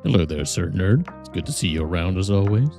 Hello there, Sir Nerd. It's good to see you around as always.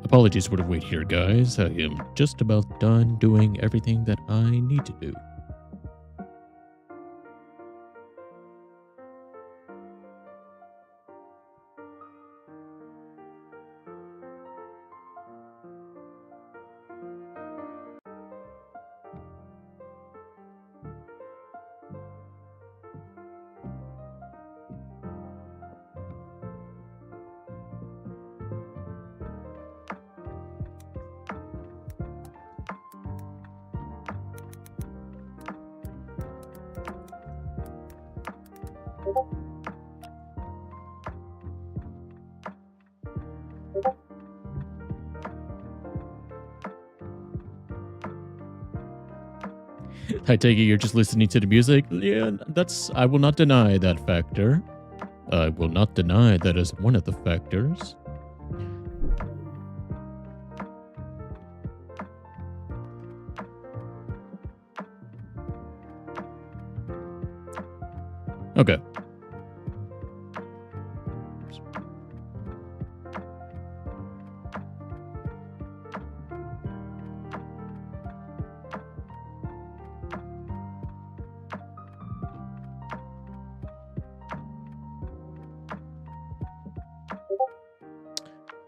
Apologies for the wait here, guys. I am just about done doing everything that I need to do. I take it you're just listening to the music? Yeah, I will not deny that factor. I will not deny that is one of the factors. Okay.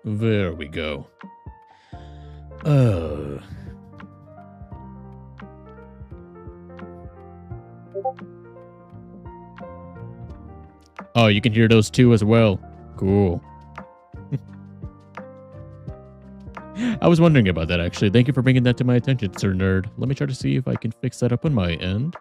There we go. Oh, you can hear those too as well. Cool. I was wondering about that, actually. Thank you for bringing that to my attention, Sir Nerd. Let me try to see if I can fix that up on my end.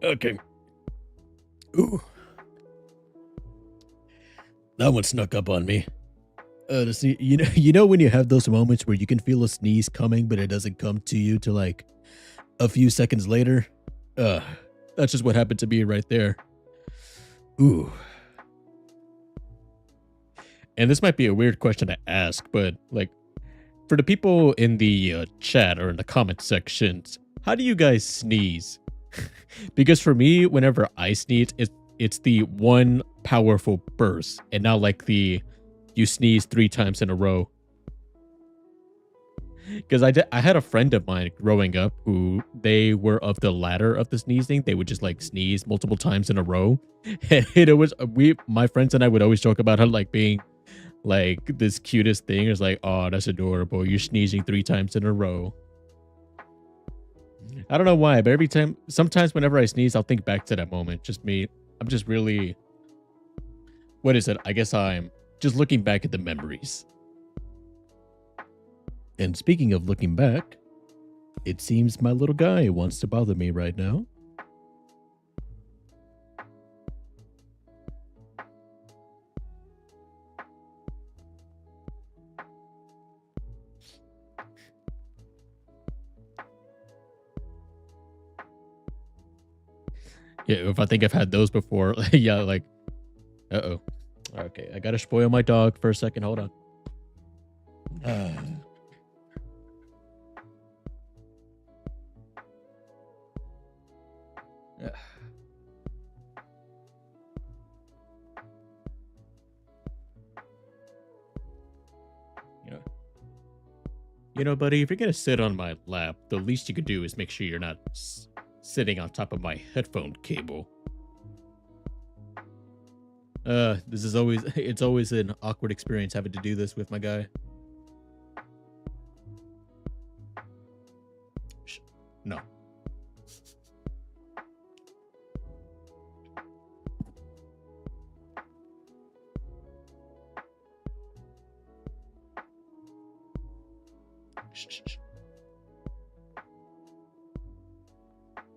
Okay. Ooh. That one snuck up on me. You know when you have those moments where you can feel a sneeze coming, but it doesn't come to you till like a few seconds later? That's just what happened to me right there. Ooh. And this might be a weird question to ask, but like, for the people in the chat or in the comment sections, how do you guys sneeze? Because for me, whenever I sneeze, it's the one powerful burst, and not like the you sneeze 3 times in a row. Because I had a friend of mine growing up who they were of the latter of the sneezing. They would just like sneeze multiple times in a row, and it was my friends and I would always joke about her like being like this cutest thing. It's like, oh, that's adorable. You're sneezing 3 times in a row. I don't know why, but every time, sometimes whenever I sneeze, I'll think back to that moment. Just me. I'm just really, what is it? I guess I'm just looking back at the memories. And speaking of looking back, it seems my little guy wants to bother me right now. Yeah, if I think I've had those before. Yeah, like, uh-oh. Okay, I gotta spoil my dog for a second. Hold on. You know, buddy, if you're gonna sit on my lap, the least you could do is make sure you're not sitting on top of my headphone cable. This is always, it's always an awkward experience having to do this with my guy. No.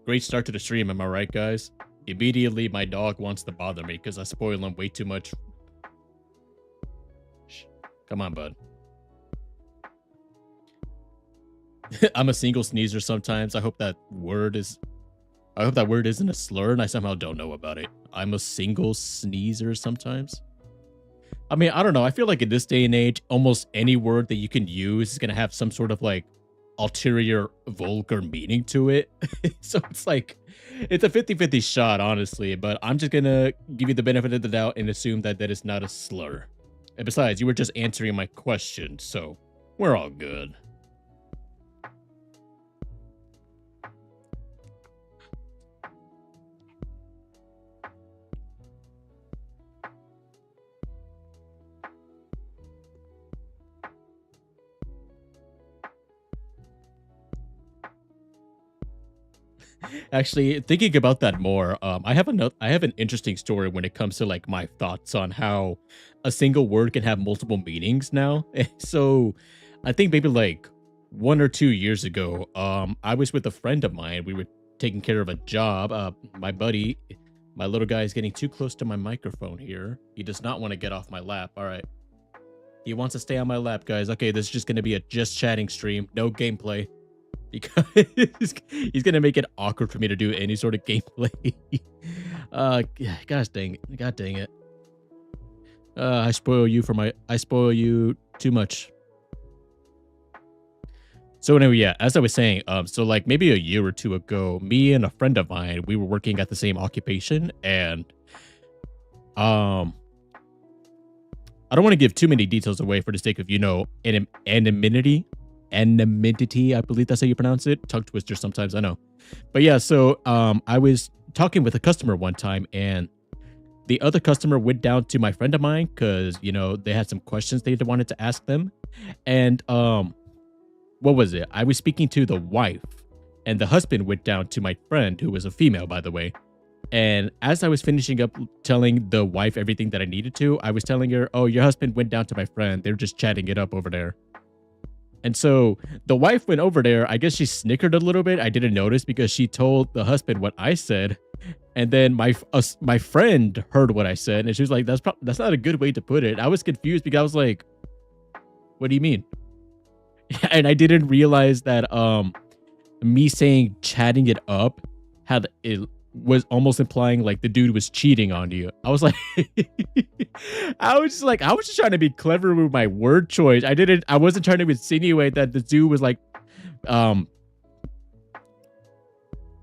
Great start to the stream, am I right, guys? Immediately, my dog wants to bother me because I spoil him way too much. Come on, bud. I'm a single sneezer sometimes. I hope that word isn't a slur and I somehow don't know about it. I'm a single sneezer sometimes. I mean, I don't know. I feel like in this day and age, almost any word that you can use is going to have some sort of like ulterior vulgar meaning to it. So it's like, it's a 50-50 shot, honestly, but I'm just going to give you the benefit of the doubt and assume that that is not a slur. And besides, you were just answering my question, so we're all good. Actually, thinking about that more, I have an interesting story when it comes to like my thoughts on how a single word can have multiple meanings now. So, I think maybe like 1 or 2 years ago, I was with a friend of mine. We were taking care of a job. My buddy, my little guy is getting too close to my microphone here. He does not want to get off my lap. All right. He wants to stay on my lap, guys. Okay, this is just gonna be a just chatting stream, no gameplay, because he's gonna make it awkward for me to do any sort of gameplay. Gosh dang it, god dang it. I spoil you too much. So anyway, yeah, as I was saying, so like maybe a year or two ago, me and a friend of mine, we were working at the same occupation, and I don't want to give too many details away for the sake of, you know, anonymity, I believe that's how you pronounce it. Tongue twister sometimes, I know. But yeah, so I was talking with a customer one time, and the other customer went down to my friend of mine because, you know, they had some questions they wanted to ask them. And what was it? I was speaking to the wife, and the husband went down to my friend, who was a female, by the way. And as I was finishing up telling the wife everything that I needed to, I was telling her, oh, your husband went down to my friend. They're just chatting it up over there. And so the wife went over there. I guess she snickered a little bit. I didn't notice because she told the husband what I said. And then my friend heard what I said, and she was like, that's not a good way to put it. I was confused because I was like, what do you mean? And I didn't realize that me saying chatting it up was almost implying like the dude was cheating on you. I was like, I was just trying to be clever with my word choice. I wasn't trying to insinuate that the dude was like,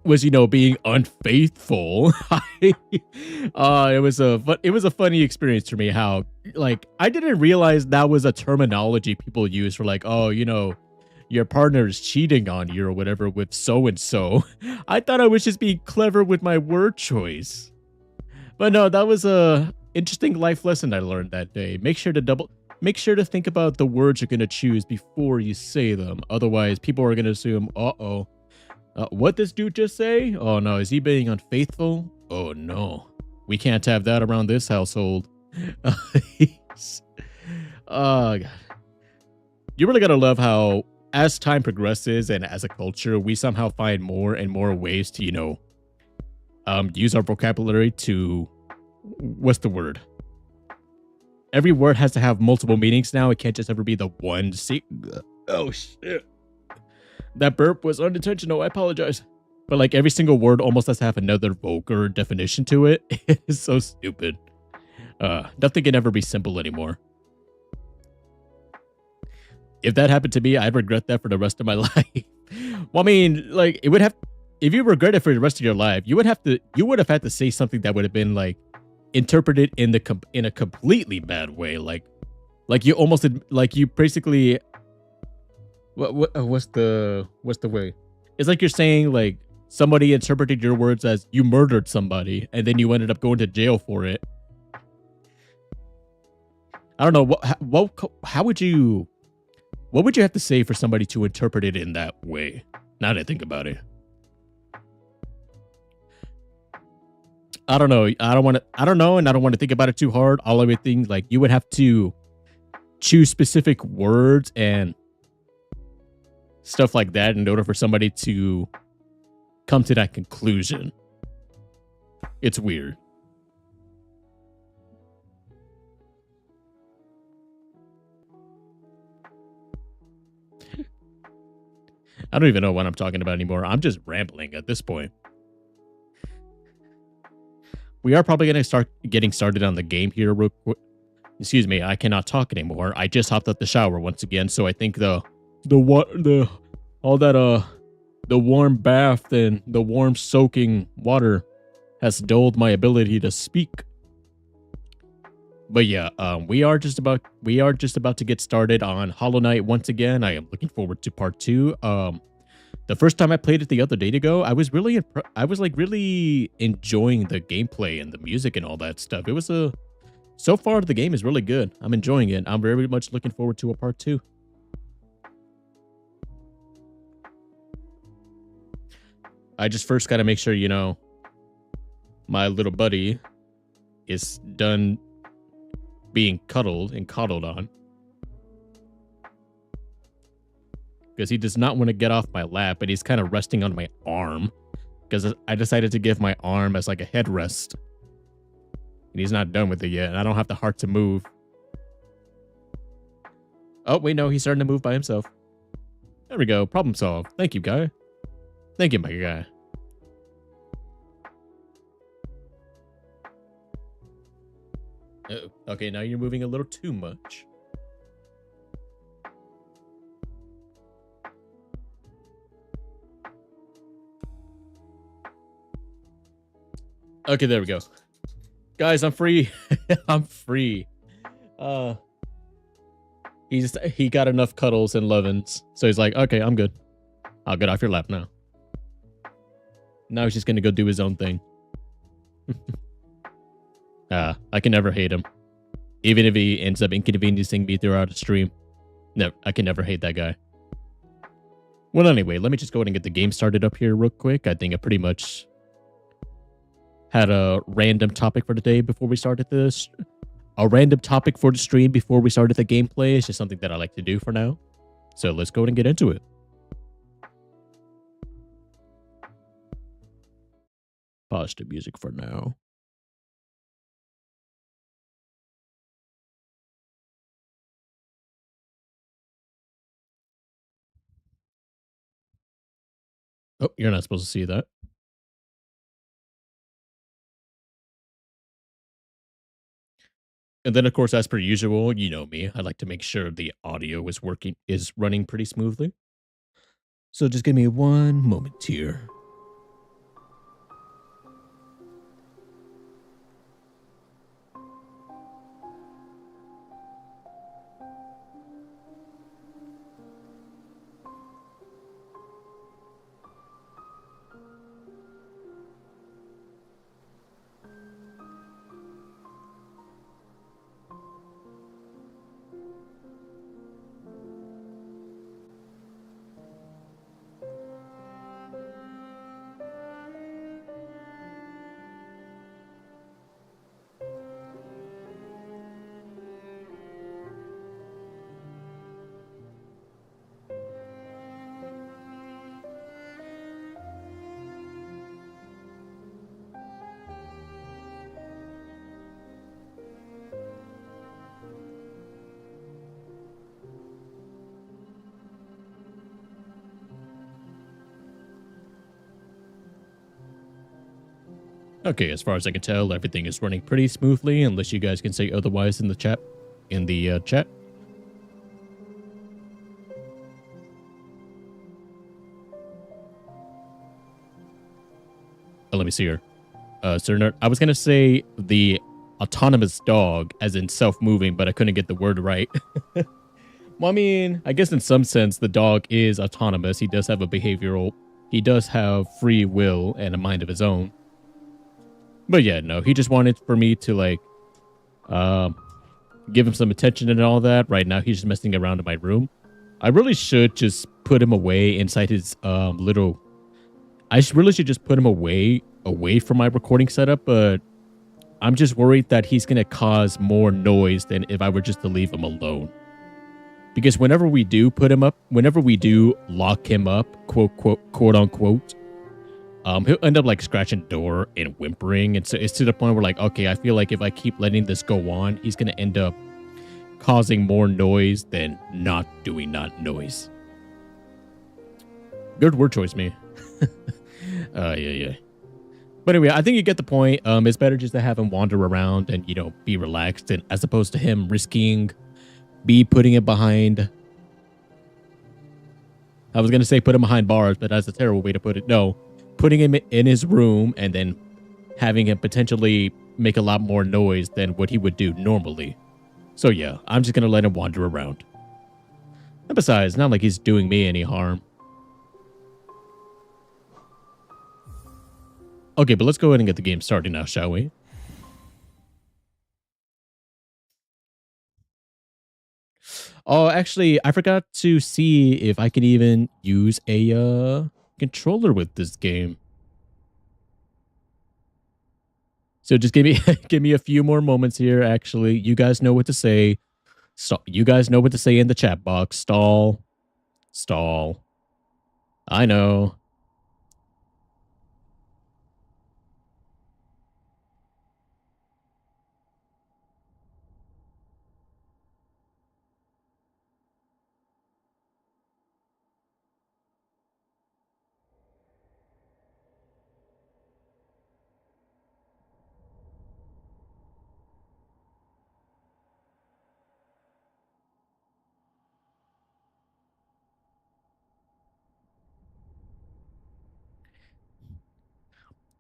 you know, being unfaithful. It was a funny experience for me how, like, I didn't realize that was a terminology people use for like, oh, you know, your partner is cheating on you or whatever with so and so. I thought I was just being clever with my word choice. But no, that was a interesting life lesson I learned that day. Make sure to think about the words you're going to choose before you say them. Otherwise, people are going to assume, uh-oh, what this dude just say? Oh no, is he being unfaithful? Oh no, we can't have that around this household. Oh god. You really gotta love how, as time progresses and as a culture, we somehow find more and more ways to, you know, use our vocabulary to, what's the word? Every word has to have multiple meanings now. It can't just ever be the one. Oh shit. That burp was unintentional. I apologize. But like every single word almost has to have another vulgar definition to it. It is so stupid. Nothing can ever be simple anymore. If that happened to me, I'd regret that for the rest of my life. Well, I mean, like it would have, if you regret it for the rest of your life, you would have had to say something that would have been like interpreted in a completely bad way. Like you almost, like you basically, what's the way? It's like you're saying like somebody interpreted your words as you murdered somebody and then you ended up going to jail for it. I don't know what would you have to say for somebody to interpret it in that way? Now that I think about it, I don't know. I don't know, and I don't want to think about it too hard. All of it things like you would have to choose specific words and stuff like that in order for somebody to come to that conclusion. It's weird. I don't even know what I'm talking about anymore. I'm just rambling at this point. We are probably going to start getting started on the game here real quick. Excuse me, I cannot talk anymore. I just hopped out the shower once again, so I think the warm bath and the warm soaking water has dulled my ability to speak. But yeah, we are just about to get started on Hollow Knight once again. I am looking forward to part 2. The first time I played it the other day ago, I was really enjoying the gameplay and the music and all that stuff. It was so far the game is really good. I'm enjoying it. I'm very much looking forward to a part 2. I just first got to make sure, you know, my little buddy is done being cuddled and coddled on, because he does not want to get off my lap, and he's kind of resting on my arm because I decided to give my arm as like a headrest, and he's not done with it yet, and I don't have the heart to move. Oh, wait, no, he's starting to move by himself. There we go. Problem solved. Thank you, guy. Thank you, my guy. Okay, now you're moving a little too much. Okay, there we go. Guys, I'm free. I'm free. He got enough cuddles and lovins, so he's like, okay, I'm good. I'll get off your lap now. Now he's just gonna go do his own thing. I can never hate him. Even if he ends up inconveniencing me throughout a stream. No, I can never hate that guy. Well, anyway, let me just go ahead and get the game started up here real quick. I think I pretty much had a random topic for today before we started this. A random topic for the stream before we started the gameplay. It's just something that I like to do for now. So let's go ahead and get into it. Pause the music for now. Oh, you're not supposed to see that. And then, of course, as per usual, you know me, I like to make sure the audio is running pretty smoothly. So just give me one moment here. Okay, as far as I can tell, everything is running pretty smoothly, unless you guys can say otherwise in the chat. Chat. Oh, let me see here. Sir Nerd, I was gonna say the autonomous dog, as in self-moving, but I couldn't get the word right. Well, I mean, I guess in some sense, the dog is autonomous. He does have he does have free will and a mind of his own. But yeah, no, he just wanted for me to like, give him some attention and all that. Right now, he's just messing around in my room. I really should just put him away inside his little. Really should just put him away from my recording setup, but I'm just worried that he's gonna cause more noise than if I were just to leave him alone. Because whenever we do lock him up, quote unquote, he'll end up like scratching the door and whimpering. And so it's to the point where like, okay, I feel like if I keep letting this go on, he's going to end up causing more noise than not doing noise. Good word choice, me. Yeah. But anyway, I think you get the point. It's better just to have him wander around and, you know, be relaxed, and as opposed to him risking putting it behind. I was going to say put him behind bars, but that's a terrible way to put it. No, putting him in his room and then having him potentially make a lot more noise than what he would do normally. So yeah, I'm just going to let him wander around. And besides, not like he's doing me any harm. Okay, but let's go ahead and get the game started now, shall we? Oh, actually, I forgot to see if I can even use a controller with this game. So just give me give me a few more moments here. Actually, you guys know what to say. You guys know what to say in the chat box. Stall. I know.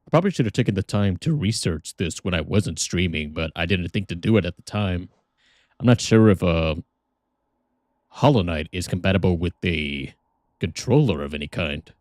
I probably should have taken the time to research this when I wasn't streaming, but I didn't think to do it at the time. I'm not sure if Hollow Knight is compatible with a controller of any kind.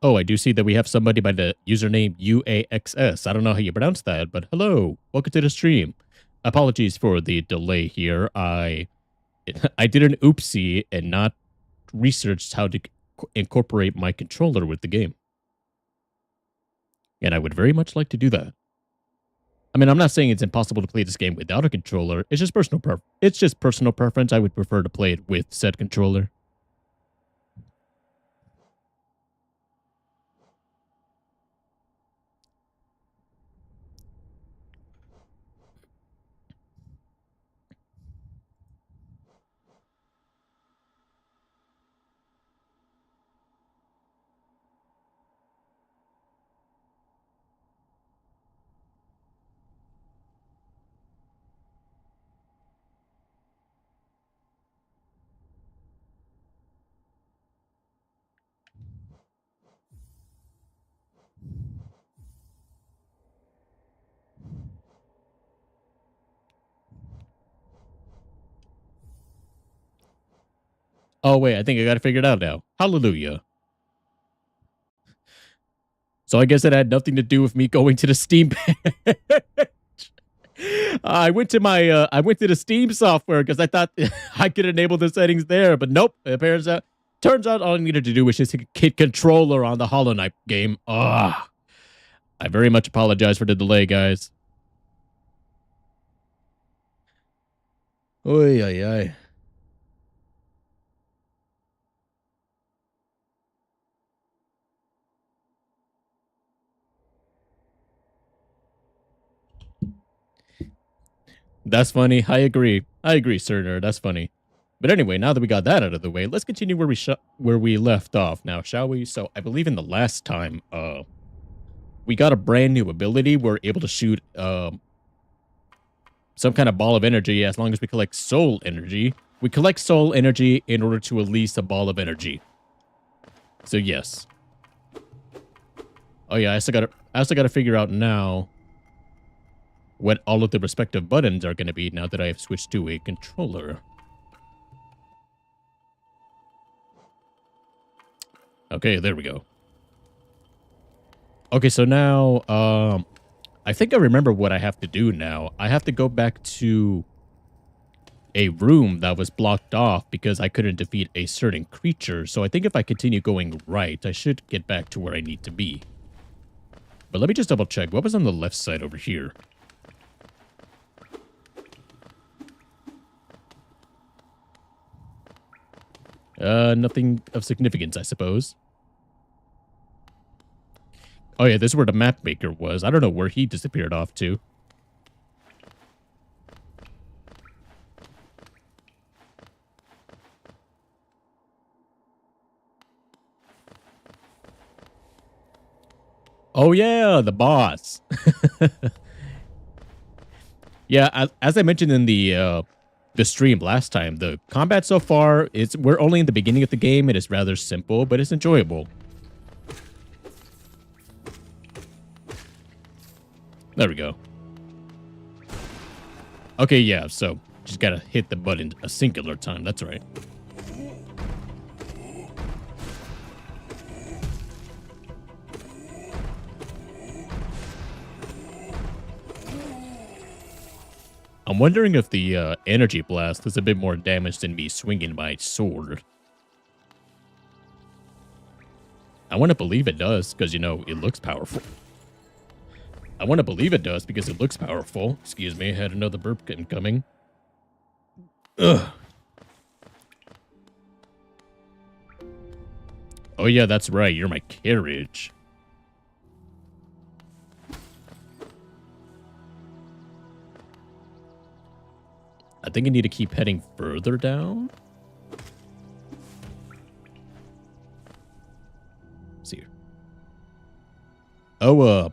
Oh, I do see that we have somebody by the username UAXS. I don't know how you pronounce that, but hello. Welcome to the stream. Apologies for the delay here. I did an oopsie and not researched how to incorporate my controller with the game. And I would very much like to do that. I mean, I'm not saying it's impossible to play this game without a controller. It's just personal preference. I would prefer to play it with said controller. Oh, wait, I think I got it figured out now. Hallelujah. So I guess it had nothing to do with me going to the Steam page. I went to the Steam software because I thought I could enable the settings there, but nope. Turns out all I needed to do was just hit controller on the Hollow Knight game. Ah, I very much apologize for the delay, guys. Oy, ay, ay. That's funny. I agree. I agree, Sir Nerd. That's funny. But anyway, now that we got that out of the way, let's continue where we left off now, shall we? So I believe in the last time, we got a brand new ability. We're able to shoot some kind of ball of energy as long as we collect soul energy. We collect soul energy in order to release a ball of energy. So yes. Oh yeah, I also gotta figure out now what all of the respective buttons are gonna be now that I have switched to a controller. Okay, there we go. Okay, so now I think I remember what I have to do now. I have to go back to a room that was blocked off because I couldn't defeat a certain creature. So I think if I continue going right, I should get back to where I need to be. But let me just double check. What was on the left side over here? Nothing of significance, I suppose. Oh yeah, this is where the map maker was. I don't know where he disappeared off to. Oh yeah, the boss. Yeah, as I mentioned in the the stream last time. The combat so far, we're only in the beginning of the game. It is rather simple, but it's enjoyable. There we go. Okay, yeah, so just gotta hit the button a singular time. That's right. I'm wondering if the energy blast does a bit more damage than me swinging my sword. I want to believe it does, because, you know, it looks powerful. I want to believe it does, because it looks powerful. Excuse me, I had another burp incoming. Ugh. Oh yeah, that's right, you're my carriage. I think I need to keep heading further down. Let's see here. Oh,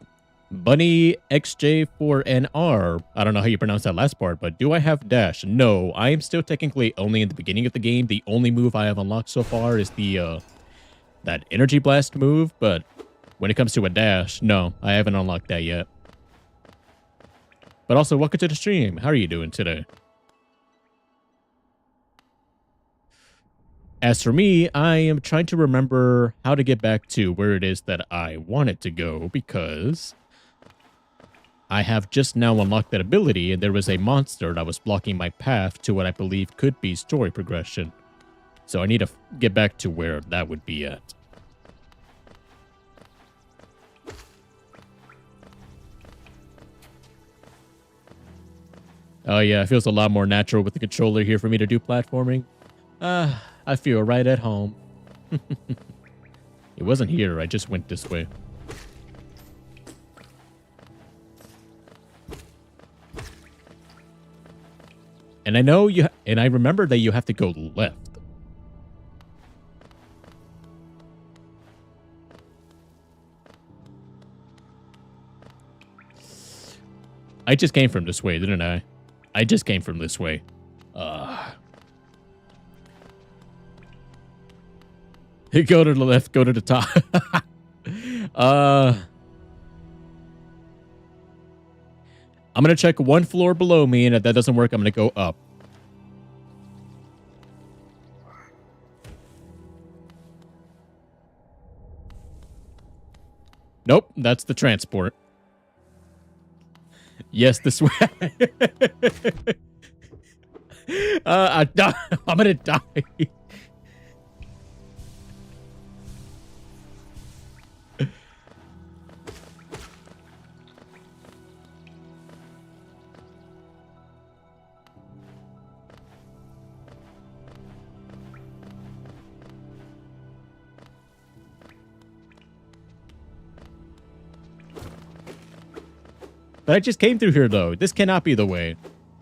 Bunny XJ4NR. I don't know how you pronounce that last part, but do I have dash? No, I am still technically only in the beginning of the game. The only move I have unlocked so far is the that energy blast move, but when it comes to a dash, no, I haven't unlocked that yet. But also, welcome to the stream. How are you doing today? As for me, I am trying to remember how to get back to where it is that I wanted to go, because I have just now unlocked that ability, and there was a monster that was blocking my path to what I believe could be story progression. So I need to get back to where that would be at. Oh yeah, it feels a lot more natural with the controller here for me to do platforming. I feel right at home. It wasn't here, I just went this way. And I know and I remember that you have to go left. I just came from this way, didn't I? I just came from this way. Go to the left, go to the top. I'm going to check one floor below me, and if that doesn't work, I'm going to go up. Nope, that's the transport. Yes, this way. I'm going to die. But I just came through here, though. This cannot be the way.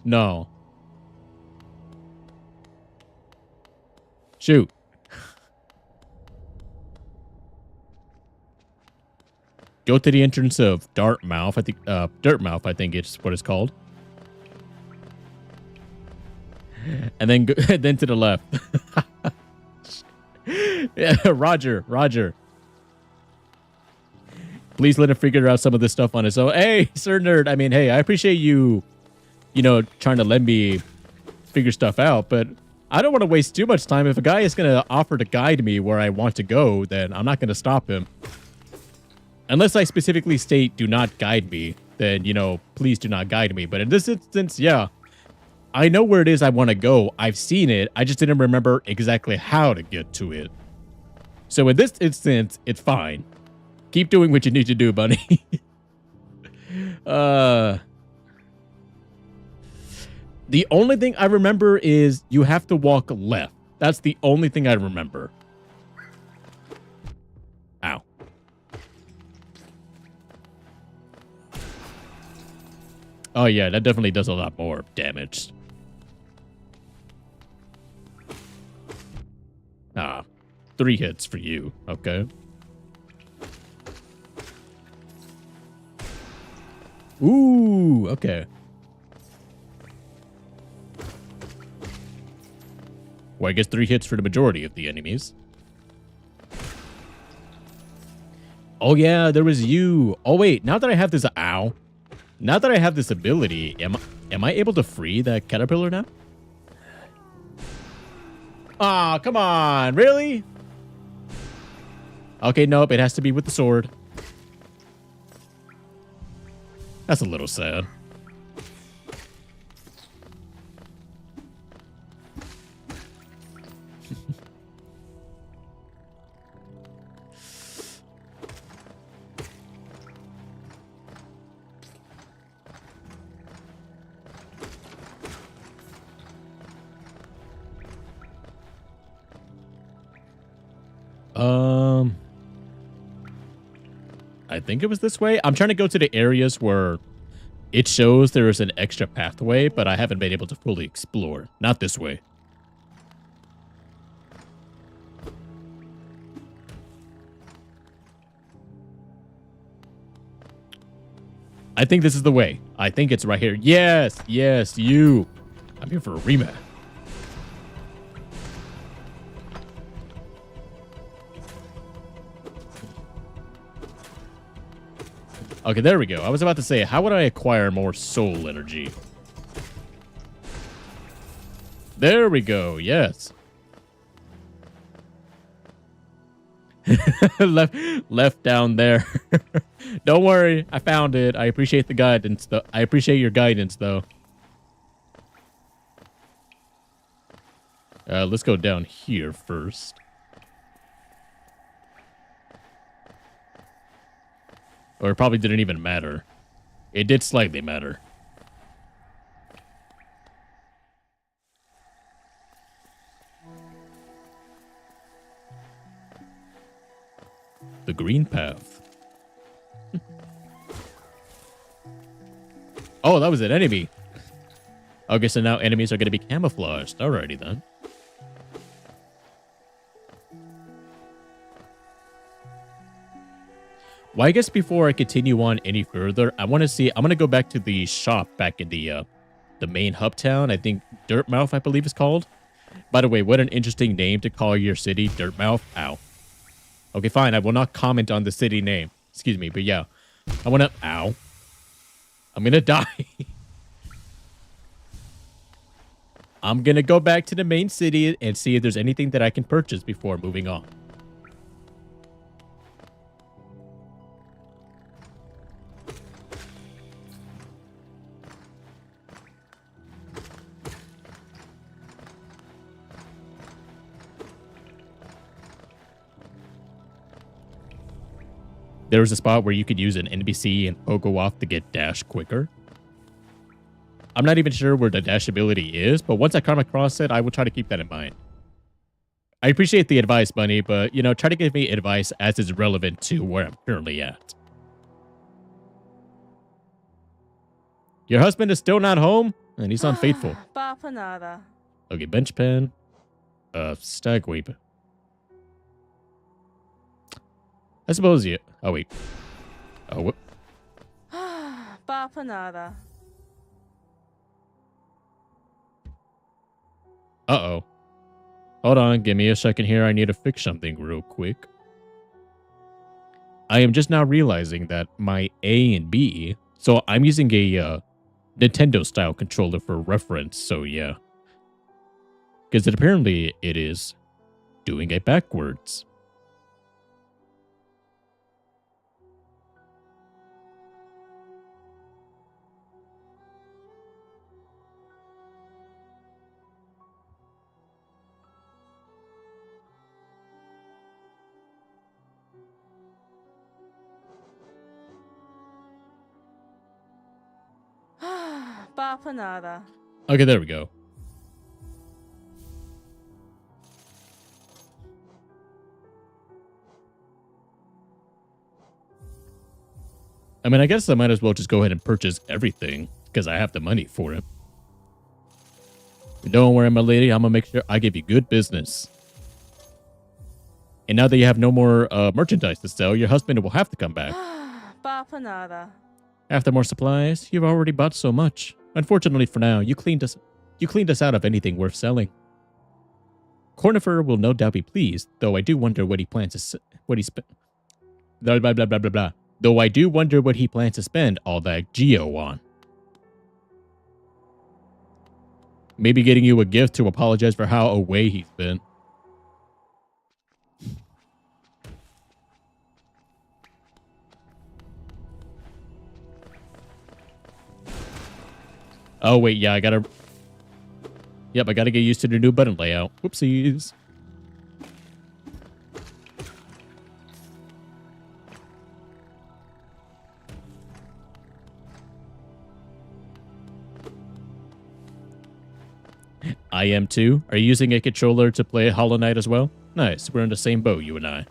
No. Shoot. Go to the entrance of Dartmouth. I think, Dirtmouth, I think it's what it's called. And then, then to the left. Yeah, Roger. Please let him figure out some of this stuff on his own. Hey, Sir Nerd. I mean, hey, I appreciate you, trying to let me figure stuff out, but I don't want to waste too much time. If a guy is going to offer to guide me where I want to go, then I'm not going to stop him. Unless I specifically state, do not guide me, then, please do not guide me. But in this instance, yeah, I know where it is I want to go. I've seen it. I just didn't remember exactly how to get to it. So in this instance, it's fine. Keep doing what you need to do, Bunny. The only thing I remember is you have to walk left. That's the only thing I remember. Ow. Oh, yeah, that definitely does a lot more damage. Ah, 3 hits for you. Okay. Ooh, okay. Well, I guess 3 hits for the majority of the enemies. Oh yeah, there was you. Oh wait, now that I have this ow. Now that I have this ability, am I able to free that caterpillar now? Aw, come on, really? Okay, nope, it has to be with the sword. That's a little sad. I think it was this way. I'm trying to go to the areas where it shows there is an extra pathway, but I haven't been able to fully explore. Not this way. I think this is the way. I think it's right here. Yes, yes, you. I'm here for a rematch. Okay, there we go. I was about to say, how would I acquire more soul energy? There we go. Yes. left down there. Don't worry, I found it. I appreciate the guidance though. I appreciate your guidance though. Let's go down here first. Or it probably didn't even matter. It did slightly matter. The green path. Oh, that was an enemy. Okay, so now enemies are going to be camouflaged. Alrighty then. Well, I guess before I continue on any further, I want to see. I'm going to go back to the shop back in the main hub town. I think Dirtmouth, I believe, is called. By the way, what an interesting name to call your city, Dirtmouth. Ow. Okay, fine. I will not comment on the city name. Excuse me, but yeah, I want to. Ow. I'm gonna die. I'm gonna go back to the main city and see if there's anything that I can purchase before moving on. There was a spot where you could use an NPC and pogo off to get dash quicker. I'm not even sure where the dash ability is, but once I come across it, I will try to keep that in mind. I appreciate the advice, Bunny, but, you know, try to give me advice as is relevant to where I'm currently at. Your husband is still not home? And he's unfaithful. Okay, bench pen. Stag weep. I suppose you... Oh, wait. Oh, what? Uh-oh. Hold on, give me a second here. I need to fix something real quick. I am just now realizing that my A and B... So I'm using a Nintendo-style controller for reference, so yeah. Because apparently it is doing it backwards. Okay, there we go. I mean, I guess I might as well just go ahead and purchase everything because I have the money for it. Don't worry, my lady. I'm going to make sure I give you good business. And now that you have no more merchandise to sell, your husband will have to come back. After more supplies, you've already bought so much. Unfortunately for now, you cleaned us out of anything worth selling. Cornifer will no doubt be pleased, though I do wonder what he plans to what he spent. Blah blah blah blah blah blah. Though I do wonder what he plans to spend all that geo on. Maybe getting you a gift to apologize for how away he's been. Oh, wait, yeah, I gotta... Yep, I gotta get used to the new button layout. Whoopsies. I am too. Are you using a controller to play Hollow Knight as well? Nice, we're in the same boat, you and I.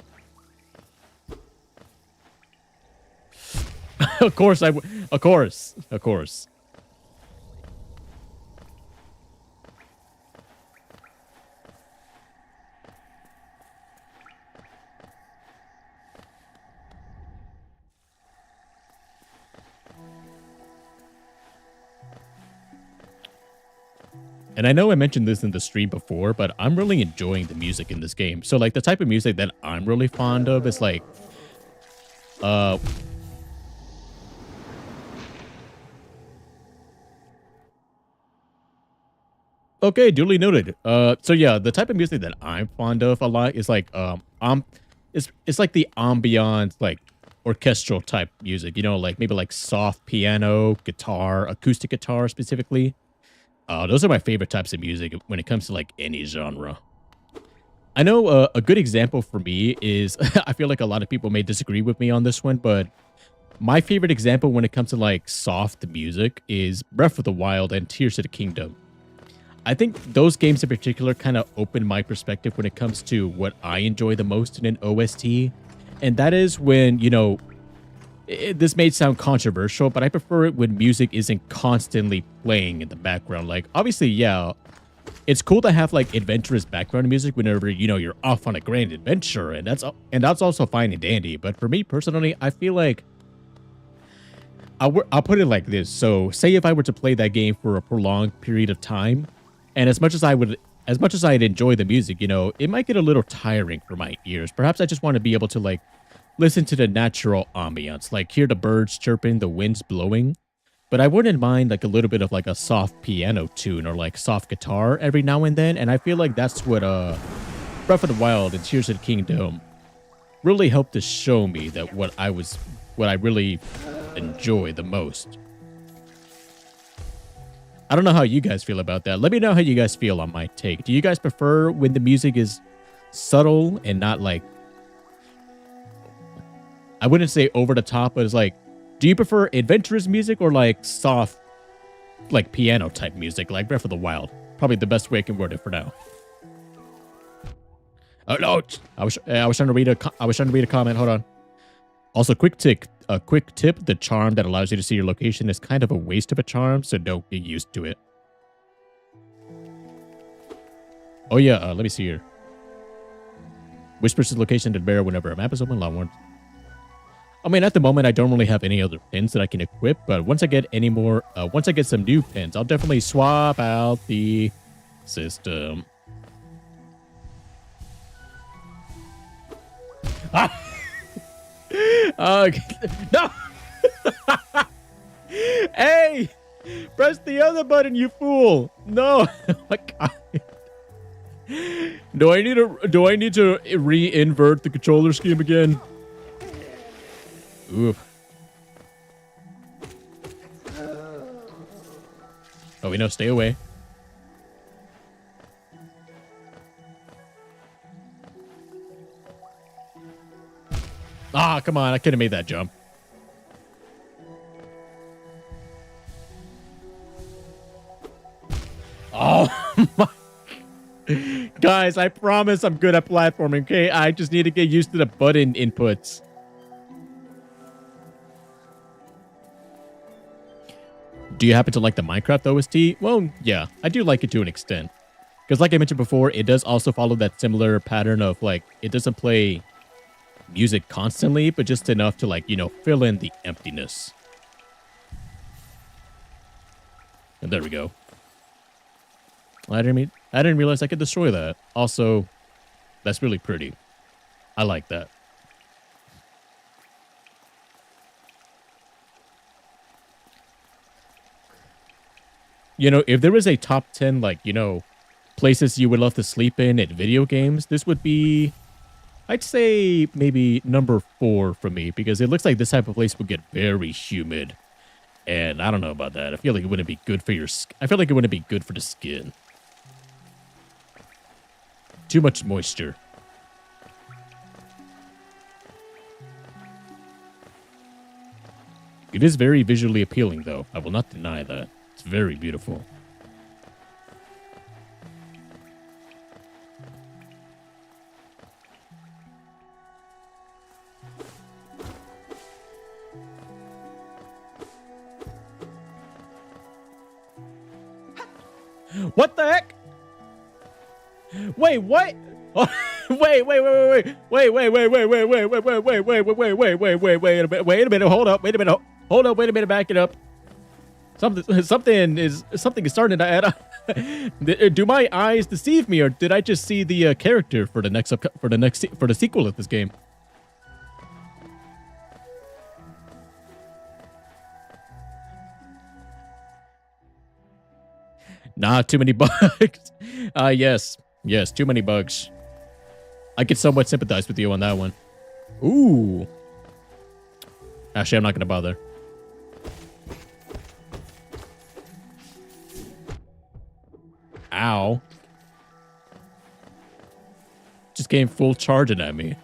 Of course, of course. And I know I mentioned this in the stream before, but I'm really enjoying the music in this game. So like the type of music that I'm really fond of is like, okay, duly noted. So yeah, the type of music that I'm fond of a lot is like, it's like the ambient, like orchestral type music, you know, like maybe like soft piano, guitar, acoustic guitar specifically. Those are my favorite types of music when it comes to like any genre. I know a good example for me is, I feel like a lot of people may disagree with me on this one, but my favorite example when it comes to like soft music is Breath of the Wild and Tears of the Kingdom. I think those games in particular kind of open my perspective when it comes to what I enjoy the most in an OST. And that is when, you know, this may sound controversial, but I prefer it when music isn't constantly playing in the background. Like, obviously, yeah, it's cool to have like adventurous background music whenever, you know, you're off on a grand adventure, and that's also fine and dandy. But for me personally, I feel like I'll put it like this. So, say if I were to play that game for a prolonged period of time, and as much as I'd enjoy the music, you know, it might get a little tiring for my ears. Perhaps I just want to be able to like listen to the natural ambience, like hear the birds chirping, the winds blowing. But I wouldn't mind like a little bit of like a soft piano tune or like soft guitar every now and then. And I feel like that's what Breath of the Wild and Tears of the Kingdom really helped to show me that what I really enjoy the most. I don't know how you guys feel about that. Let me know how you guys feel on my take. Do you guys prefer when the music is subtle and not like, I wouldn't say over the top, but it's like, do you prefer adventurous music or like soft, like piano type music, like Breath of the Wild? Probably the best way I can word it for now. Oh no, I was trying to read a comment. Hold on. Also, quick tip: the charm that allows you to see your location is kind of a waste of a charm, so don't get used to it. Oh yeah, let me see here. Whispers his location to bear whenever a map is open. Long. I mean, at the moment, I don't really have any other pins that I can equip, but once I get some new pins, I'll definitely swap out the system. Ah! No! Hey! Press the other button, you fool! No! Oh my God. Do I need to re-invert the controller scheme again? Oof. Oh, we know, stay away. Ah, come on, I could have made that jump. Oh my. Guys, I promise I'm good at platforming, okay? I just need to get used to the button inputs. Do you happen to like the Minecraft OST? Well, yeah, I do like it to an extent. Because like I mentioned before, it does also follow that similar pattern of like, it doesn't play music constantly, but just enough to like, you know, fill in the emptiness. And there we go. I didn't I didn't realize I could destroy that. Also, that's really pretty. I like that. You know, if there was a top 10, like, you know, places you would love to sleep in video games, this would be, I'd say maybe number 4 for me, because it looks like this type of place would get very humid. And I don't know about that. I feel like it wouldn't be good for I feel like it wouldn't be good for the skin. Too much moisture. It is very visually appealing, though. I will not deny that. It's very beautiful. What the heck? Wait, what? Oh, wait a minute, hold up, wait a minute, back it up. Something is starting to add up. Do my eyes deceive me, or did I just see the character for the sequel of this game? Nah, too many bugs. Yes, too many bugs. I could somewhat sympathize with you on that one. Ooh. Actually, I'm not gonna bother. Ow. Just came full charging at me.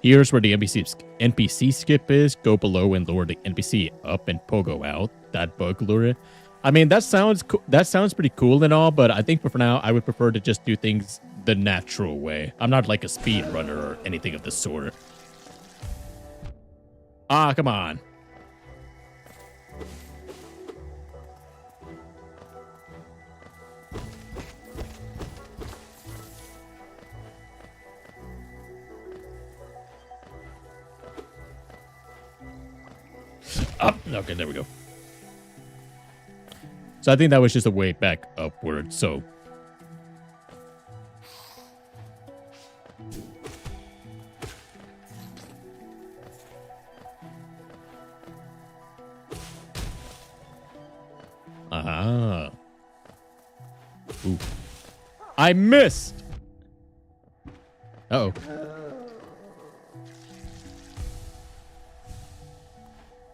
Here's where the NPC skip is. Go below and lower the NPC up and pogo out. That bug lure. I mean, that sounds pretty cool and all, but I think for now, I would prefer to just do things the natural way. I'm not like a speedrunner or anything of the sort. Ah, come on. Up. Okay, there we go. So I think that was just a way back upward, so. Aha. Ooh. I missed! Uh-oh.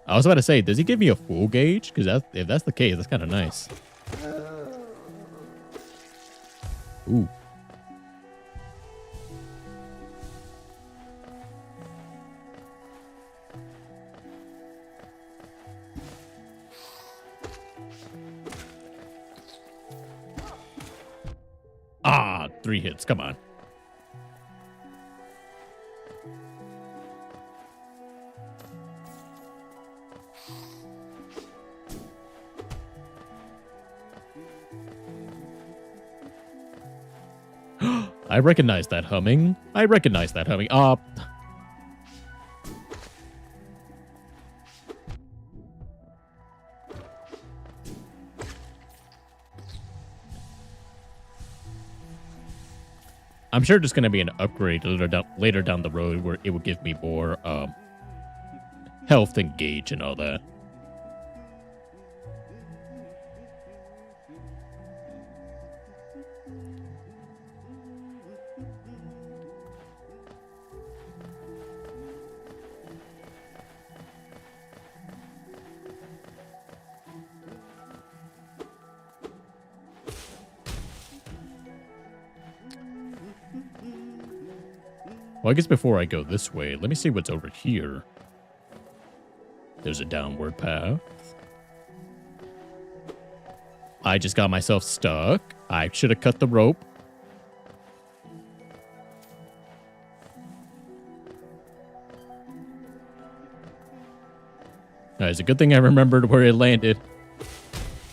I was about to say, does he give me a full gauge? Because if that's the case, that's kind of nice. Ooh. Ah, 3 hits. Come on. I recognize that humming. I'm sure there's going to be an upgrade later down the road where it will give me more health and gauge and all that. Well, I guess before I go this way, let me see what's over here. There's a downward path. I just got myself stuck. I should have cut the rope. It's a good thing I remembered where it landed.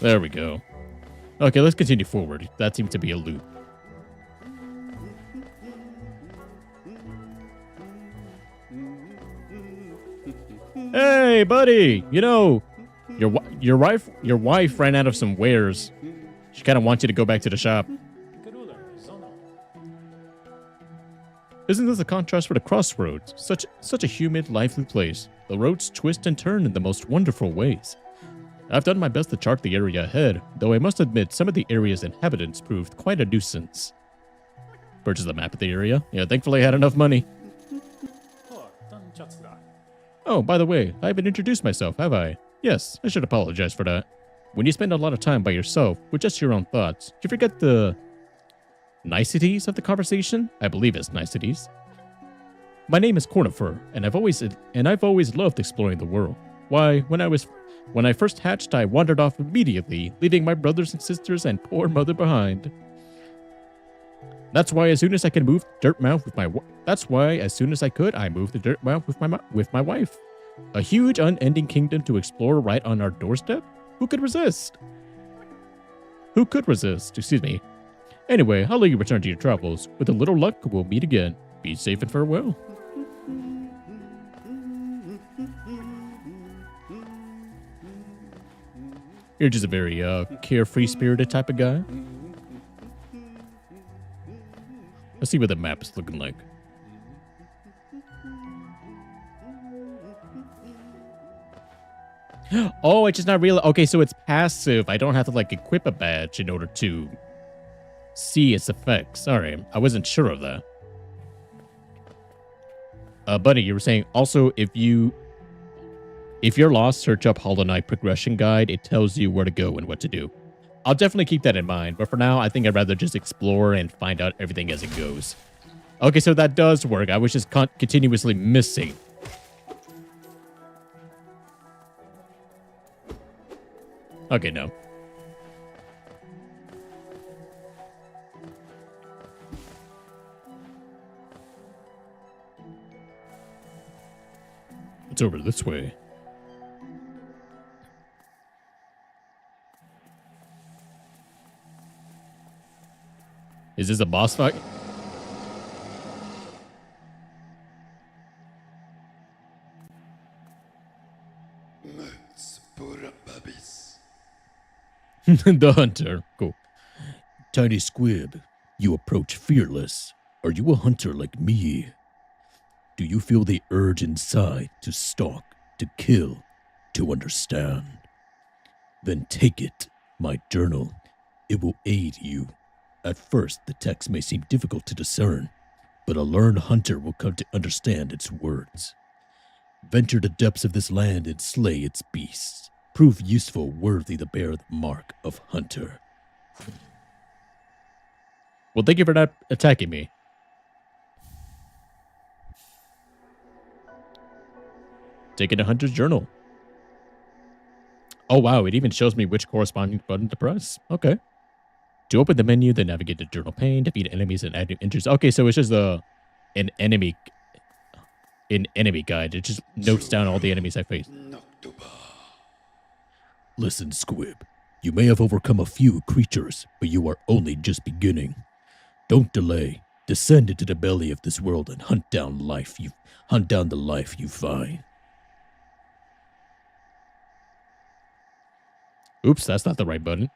There we go. Okay, let's continue forward. That seems to be a loop. Hey, buddy, you know, Your wife ran out of some wares. She kind of wants you to go back to the shop. Isn't this a contrast for the crossroads? Such a humid, lively place. The roads twist and turn in the most wonderful ways. I've done my best to chart the area ahead, though I must admit some of the area's inhabitants proved quite a nuisance. Purchase a map of the area. Yeah, thankfully I had enough money. Oh, by the way, I haven't introduced myself, have I? Yes, I should apologize for that. When you spend a lot of time by yourself with just your own thoughts, you forget the niceties of the conversation. I believe it's niceties. My name is Cornifer, and I've always loved exploring the world. Why, when I first hatched, I wandered off immediately, leaving my brothers and sisters and poor mother behind. That's why as soon as I could move the dirt mound with my I moved the dirt mound with my wife. A huge unending kingdom to explore right on our doorstep? Who could resist? Who could resist? Excuse me. Anyway, I'll let you return to your travels. With a little luck, we'll meet again. Be safe and farewell. You're just a very carefree spirited type of guy. Let's see what the map is looking like. Oh, it's just not real. Okay, so it's passive. I don't have to like equip a badge in order to see its effects. Sorry, I wasn't sure of that. Buddy, you were saying also if you're lost, search up Hollow Knight progression guide. It tells you where to go and what to do. I'll definitely keep that in mind, but for now, I think I'd rather just explore and find out everything as it goes. Okay, so that does work. I was just continuously missing. Okay, no. It's over this way. Is this a boss fight? The hunter. Cool. Tiny squib, you approach fearless. Are you a hunter like me? Do you feel the urge inside to stalk, to kill, to understand? Then take it, my journal. It will aid you. At first, the text may seem difficult to discern, but a learned hunter will come to understand its words. Venture the depths of this land and slay its beasts. Prove useful, worthy to bear the mark of hunter. Well, thank you for not attacking me. Taking a hunter's journal. Oh, wow. It even shows me which corresponding button to press. Okay. To open the menu, then navigate to journal pane, defeat enemies, and add new entries. Okay, so it's just an enemy guide. It just notes down all the enemies I face. Listen, Squib. You may have overcome a few creatures, but you are only just beginning. Don't delay. Descend into the belly of this world and hunt down the life you find. Oops, that's not the right button.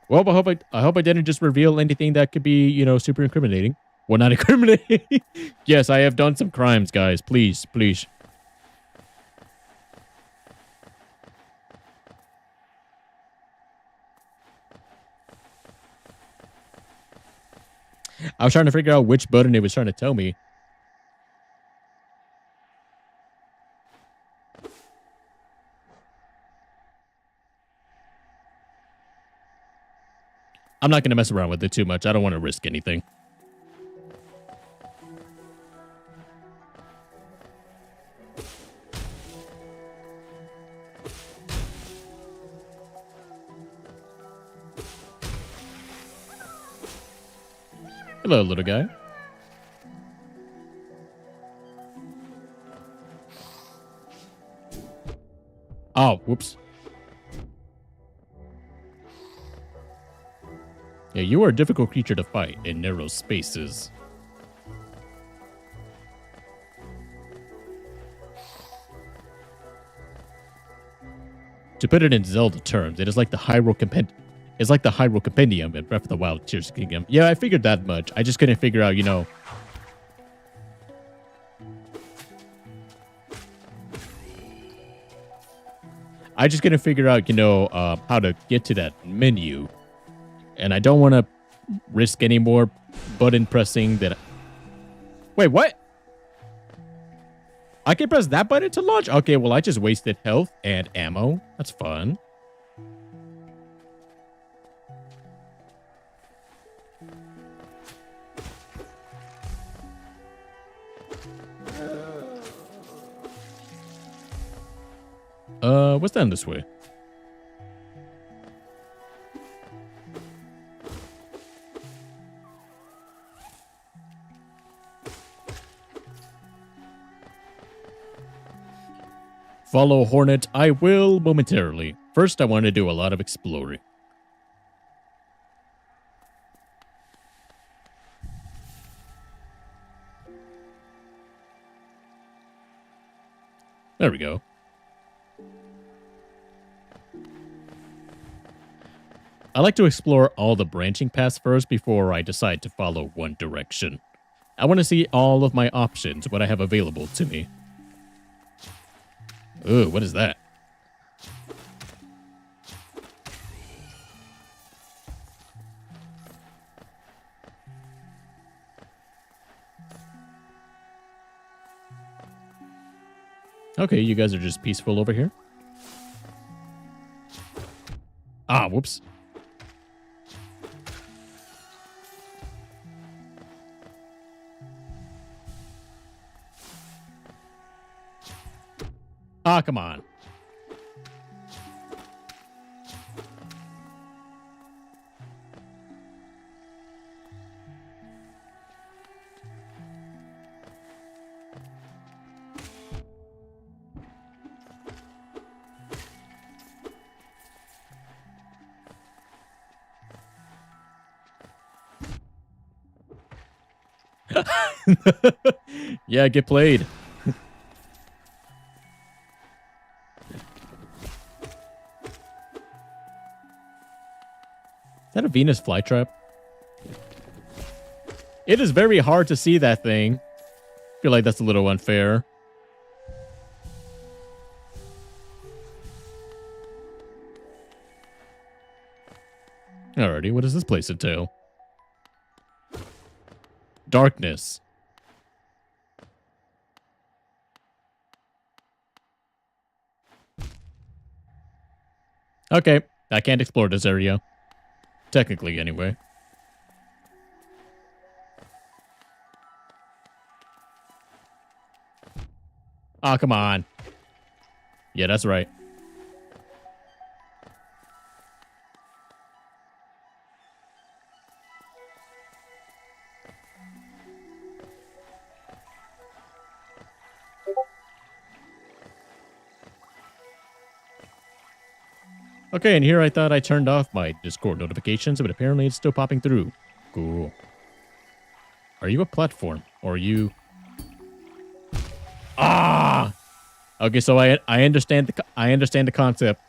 Well, I hope I didn't just reveal anything that could be, you know, super incriminating. Well, not incriminating. Yes, I have done some crimes, guys. Please, please. I was trying to figure out which button it was trying to tell me. I'm not going to mess around with it too much. I don't want to risk anything. Hello, little guy. Oh, whoops. Yeah, you are a difficult creature to fight in narrow spaces. To put it in Zelda terms, it is like the Hyrule Compendium. It's like the Hyrule Compendium in Breath of the Wild Tears of the Kingdom. Yeah, I figured that much. I just couldn't figure out, you know. I just couldn't figure out, you know, how to get to that menu. And I don't want to risk any more button pressing that. Wait, what? I can press that button to launch? Okay, well, I just wasted health and ammo. That's fun. What's down this way? Follow Hornet, I will momentarily. First, I want to do a lot of exploring. There we go. I like to explore all the branching paths first before I decide to follow one direction. I want to see all of my options, what I have available to me. Ooh, what is that? Okay, you guys are just peaceful over here. Ah, whoops. Ah, come on. Yeah, get played. Is that a Venus flytrap? It is very hard to see that thing. I feel like that's a little unfair. Alrighty, what does this place entail? Darkness. Okay, I can't explore this area. Technically, anyway. Ah, come on. Yeah, that's right. Okay, and here I thought I turned off my Discord notifications, but apparently it's still popping through. Cool. Are you a platform? Or are you... Ah! Okay, so I understand the concept.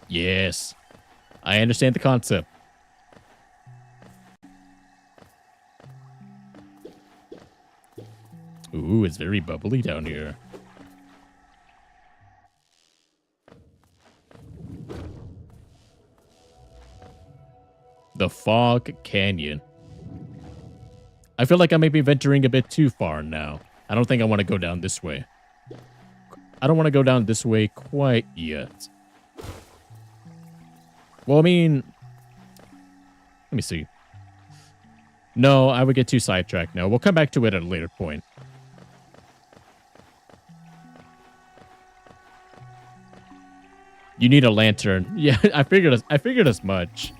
Yes. I understand the concept. Ooh, it's very bubbly down here. The Fog Canyon. I feel like I may be venturing a bit too far now. I don't think I want to go down this way. I don't want to go down this way quite yet. Well, I mean... Let me see. No, I would get too sidetracked now. We'll come back to it at a later point. You need a lantern. Yeah, I figured as much.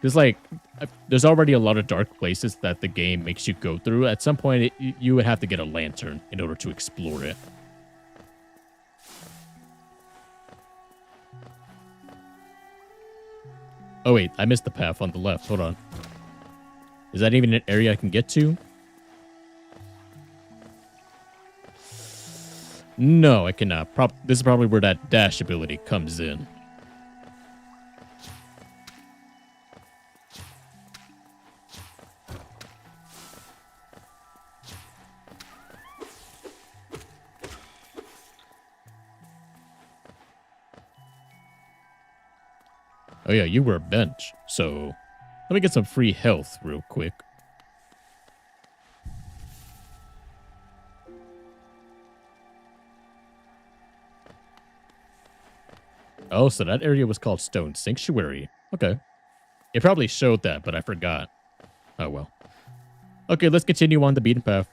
There's already a lot of dark places that the game makes you go through. At some point, you would have to get a lantern in order to explore it. Oh, wait. I missed the path on the left. Hold on. Is that even an area I can get to? No, I cannot. This is probably where that dash ability comes in. Oh yeah, you were a bench. So let me get some free health real quick. Oh, so that area was called Stone Sanctuary. Okay. It probably showed that, but I forgot. Oh well. Okay, let's continue on the beaten path.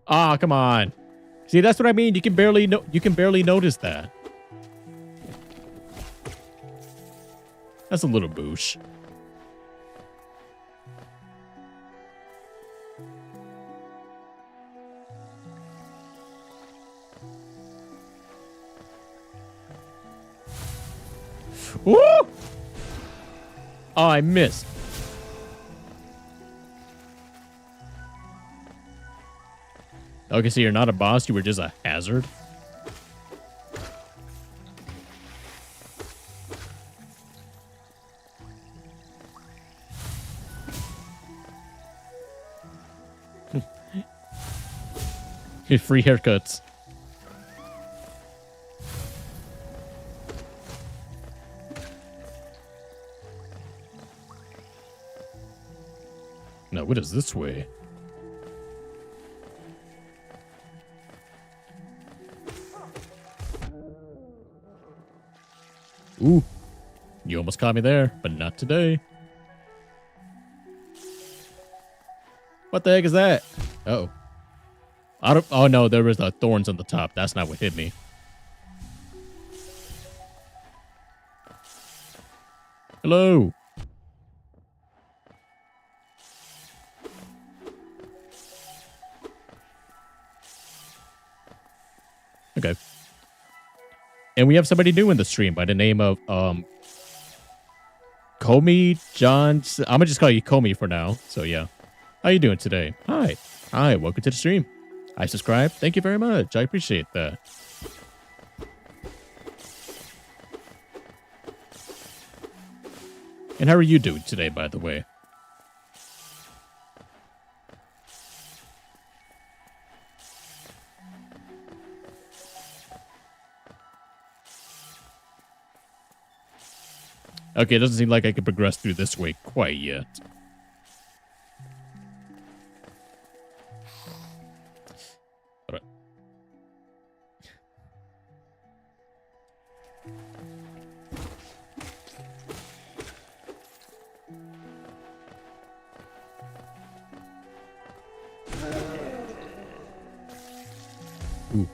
Ah, come on. See, that's what I mean. You can barely notice that. That's a little boosh. Woo! Oh, I missed. Okay, so you're not a boss, you were just a hazard? Free haircuts. No, what is this way? Ooh, you almost caught me there, but not today. What the heck is that? Uh-oh. Oh no, there was thorns on the top. That's not what hit me. Hello. Okay. And we have somebody new in the stream by the name of Comey John. I'm gonna just call you Comey for now. So yeah. How you doing today? Hi. Hi, welcome to the stream. I subscribe. Thank you very much. I appreciate that. And how are you doing today, by the way? Okay, it doesn't seem like I can progress through this way quite yet. All right. Ooh.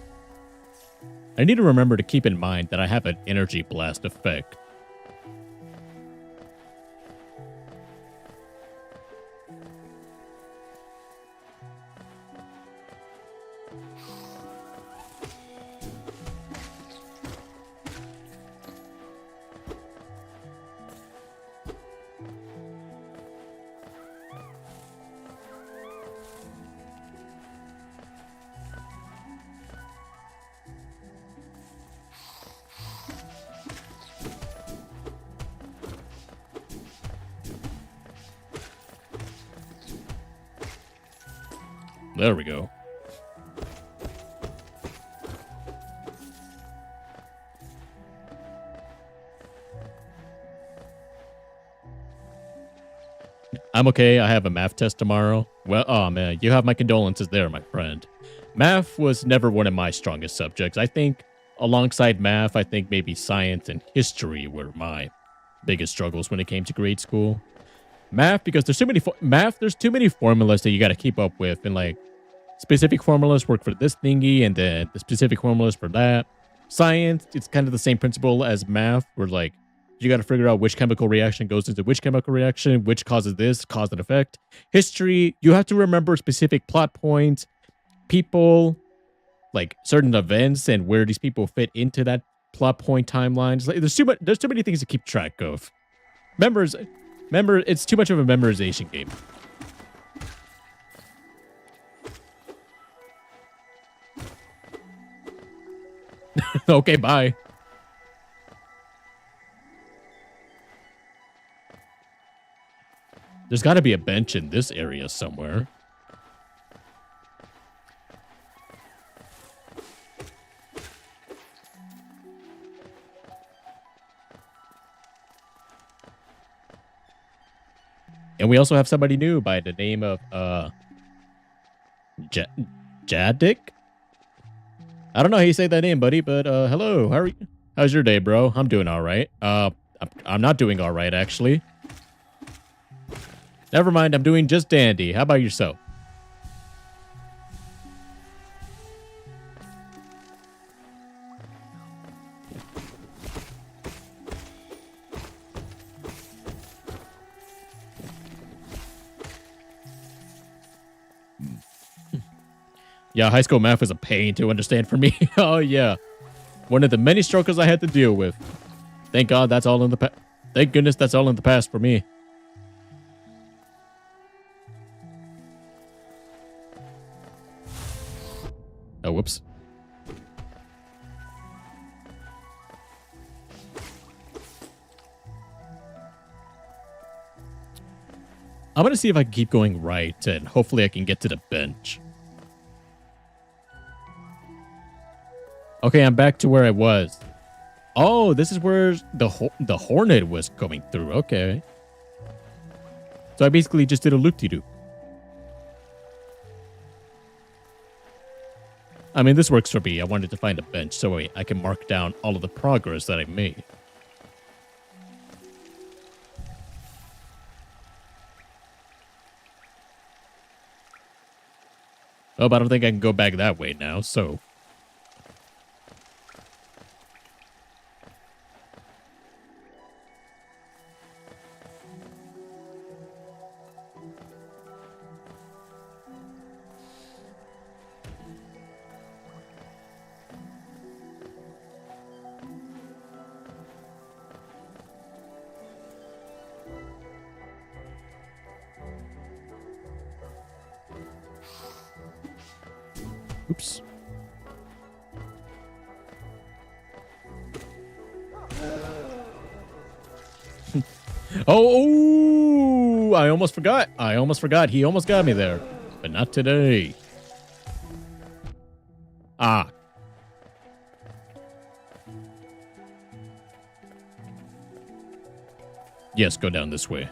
I need to remember to keep in mind that I have an energy blast effect. There we go. I'm okay. I have a math test tomorrow. Well, oh man, you have my condolences there, my friend. Math was never one of my strongest subjects. I think alongside math, I think maybe science and history were my biggest struggles when it came to grade school. Math, because there's too many there's too many formulas that you got to keep up with, and like specific formulas work for this thingy, and then the specific formulas for that. Science, it's kind of the same principle as math, where like You got to figure out which chemical reaction goes into which chemical reaction, which causes this, cause and effect. History, you have to remember specific plot points, people, like certain events, and where these people fit into that plot point timelines. Like, there's too many things to keep track of. It's too much of a memorization game. Okay, bye. There's got to be a bench in this area somewhere. And we also have somebody new by the name of Jadik. I don't know how you say that name, buddy, but hello. How are you? How's your day, bro? I'm doing all right. I'm not doing all right, actually. Never mind, I'm doing just dandy. How about yourself? Yeah, high school math was a pain to understand for me. Oh, yeah. One of the many struggles I had to deal with. Thank God that's all in the past. Thank goodness that's all in the past for me. Oh, whoops. I'm going to see if I can keep going right, and hopefully I can get to the bench. Okay, I'm back to where I was. Oh, this is where the Hornet was coming through. Okay. So I basically just did a loop-de-loop. I mean, this works for me. I wanted to find a bench so I can mark down all of the progress that I made. Oh, but I don't think I can go back that way now, so... Oops. Oh, I almost forgot. He almost got me there, but not today. Ah. Yes, go down this way.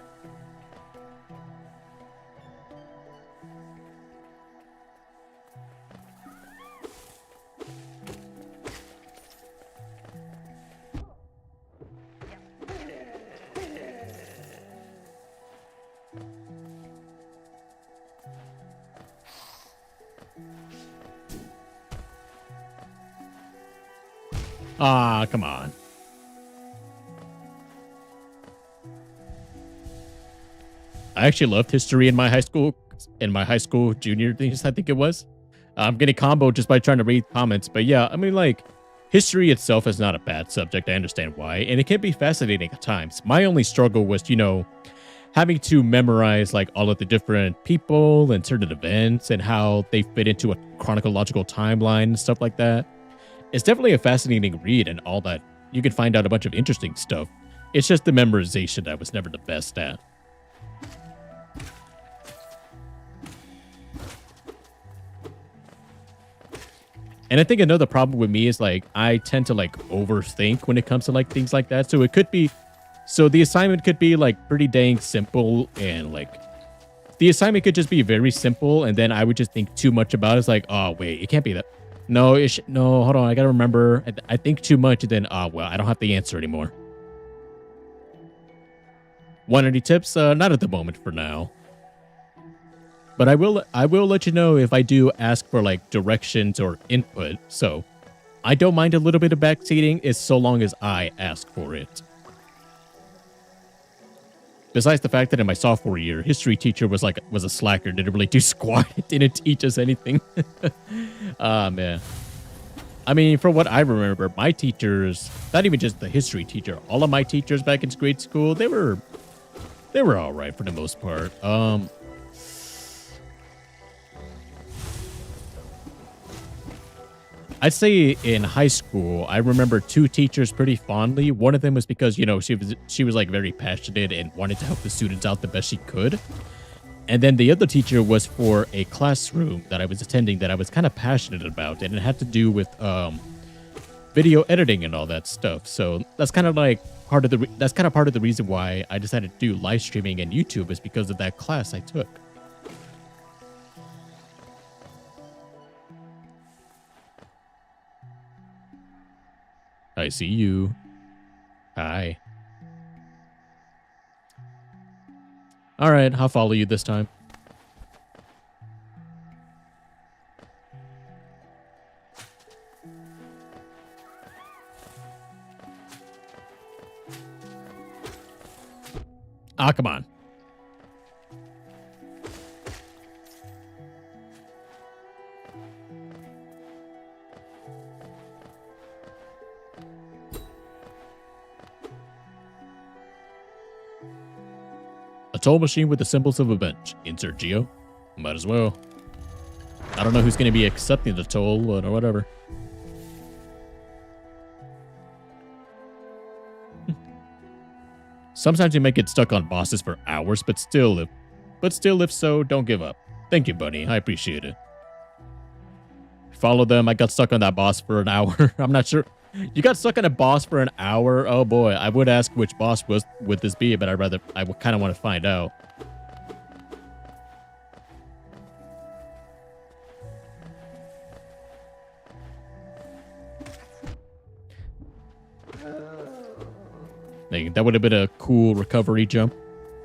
Ah, come on. I actually loved history in my high school junior things, I think it was. I'm getting comboed just by trying to read comments. But yeah, I mean, like, history itself is not a bad subject. I understand why. And it can be fascinating at times. My only struggle was, you know, having to memorize, like, all of the different people and certain events and how they fit into a chronological timeline and stuff like that. It's definitely a fascinating read and all that. You can find out a bunch of interesting stuff. It's just the memorization that I was never the best at. And I think another problem with me is, like, I tend to, like, overthink when it comes to, like, things like that. So it could be, so the assignment could be, like, pretty dang simple, and, like, the assignment could just be very simple, and then I would just think too much about it. It's like, oh, wait, it can't be that. No, no, hold on. I gotta remember. I think too much, and then, well, I don't have the answer anymore. Want any tips? Not at the moment for now. But I will let you know if I do ask for, like, directions or input. So I don't mind a little bit of backseating, as so long as I ask for it. Besides the fact that in my sophomore year, history teacher was a slacker, didn't really do squat, didn't teach us anything. Ah, man. I mean, from what I remember, my teachers, not even just the history teacher, all of my teachers back in grade school, they were all right for the most part. I'd say in high school, I remember two teachers pretty fondly. One of them was because, you know, she was like very passionate and wanted to help the students out the best she could. And then the other teacher was for a classroom that I was attending that I was kind of passionate about, and it had to do with video editing and all that stuff. So that's kind of like part of the reason why I decided to do live streaming and YouTube, is because of that class I took. I see you. Hi. All right, I'll follow you this time. Ah, come on. A toll machine with the symbols of a bench. Insert Geo. Might as well. I don't know who's going to be accepting the toll or whatever. Sometimes you might get stuck on bosses for hours, but still, if so, don't give up. Thank you, buddy. I appreciate it. Follow them. I got stuck on that boss for an hour. I'm not sure. You got stuck on a boss for an hour? Oh boy, I would ask which boss would this be, but I would kind of want to find out. That would have been a cool recovery jump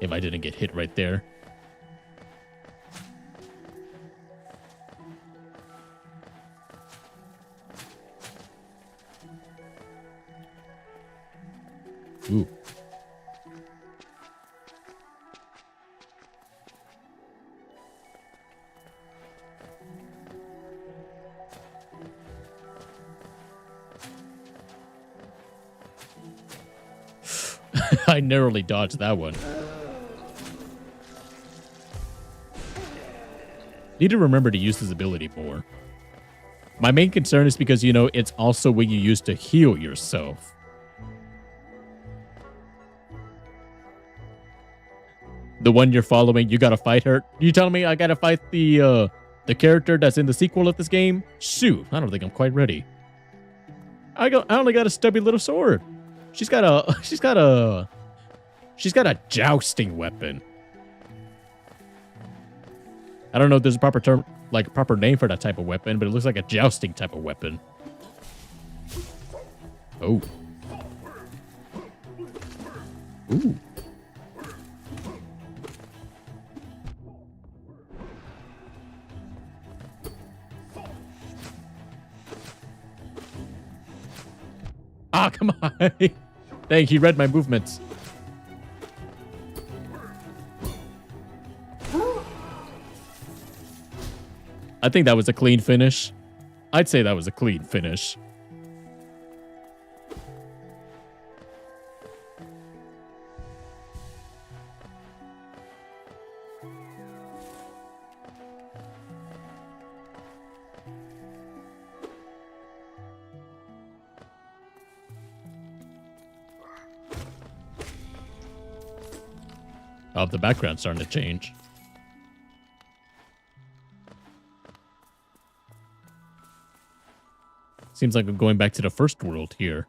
if I didn't get hit right there. Ooh. I narrowly dodged that one. Need to remember to use this ability more. My main concern is because, you know, it's also what you use to heal yourself. The one you're following, you gotta fight her. You telling me I gotta fight the character that's in the sequel of this game? Shoot, I don't think I'm quite ready. I only got a stubby little sword. She's got a jousting weapon. I don't know if there's a proper term, like a proper name for that type of weapon, but it looks like a jousting type of weapon. Oh. Ooh. Ah, come on. Thank you, read my movements. I think that was a clean finish. I'd say that was a clean finish. Oh, the background's starting to change. Seems like I'm going back to the first world here.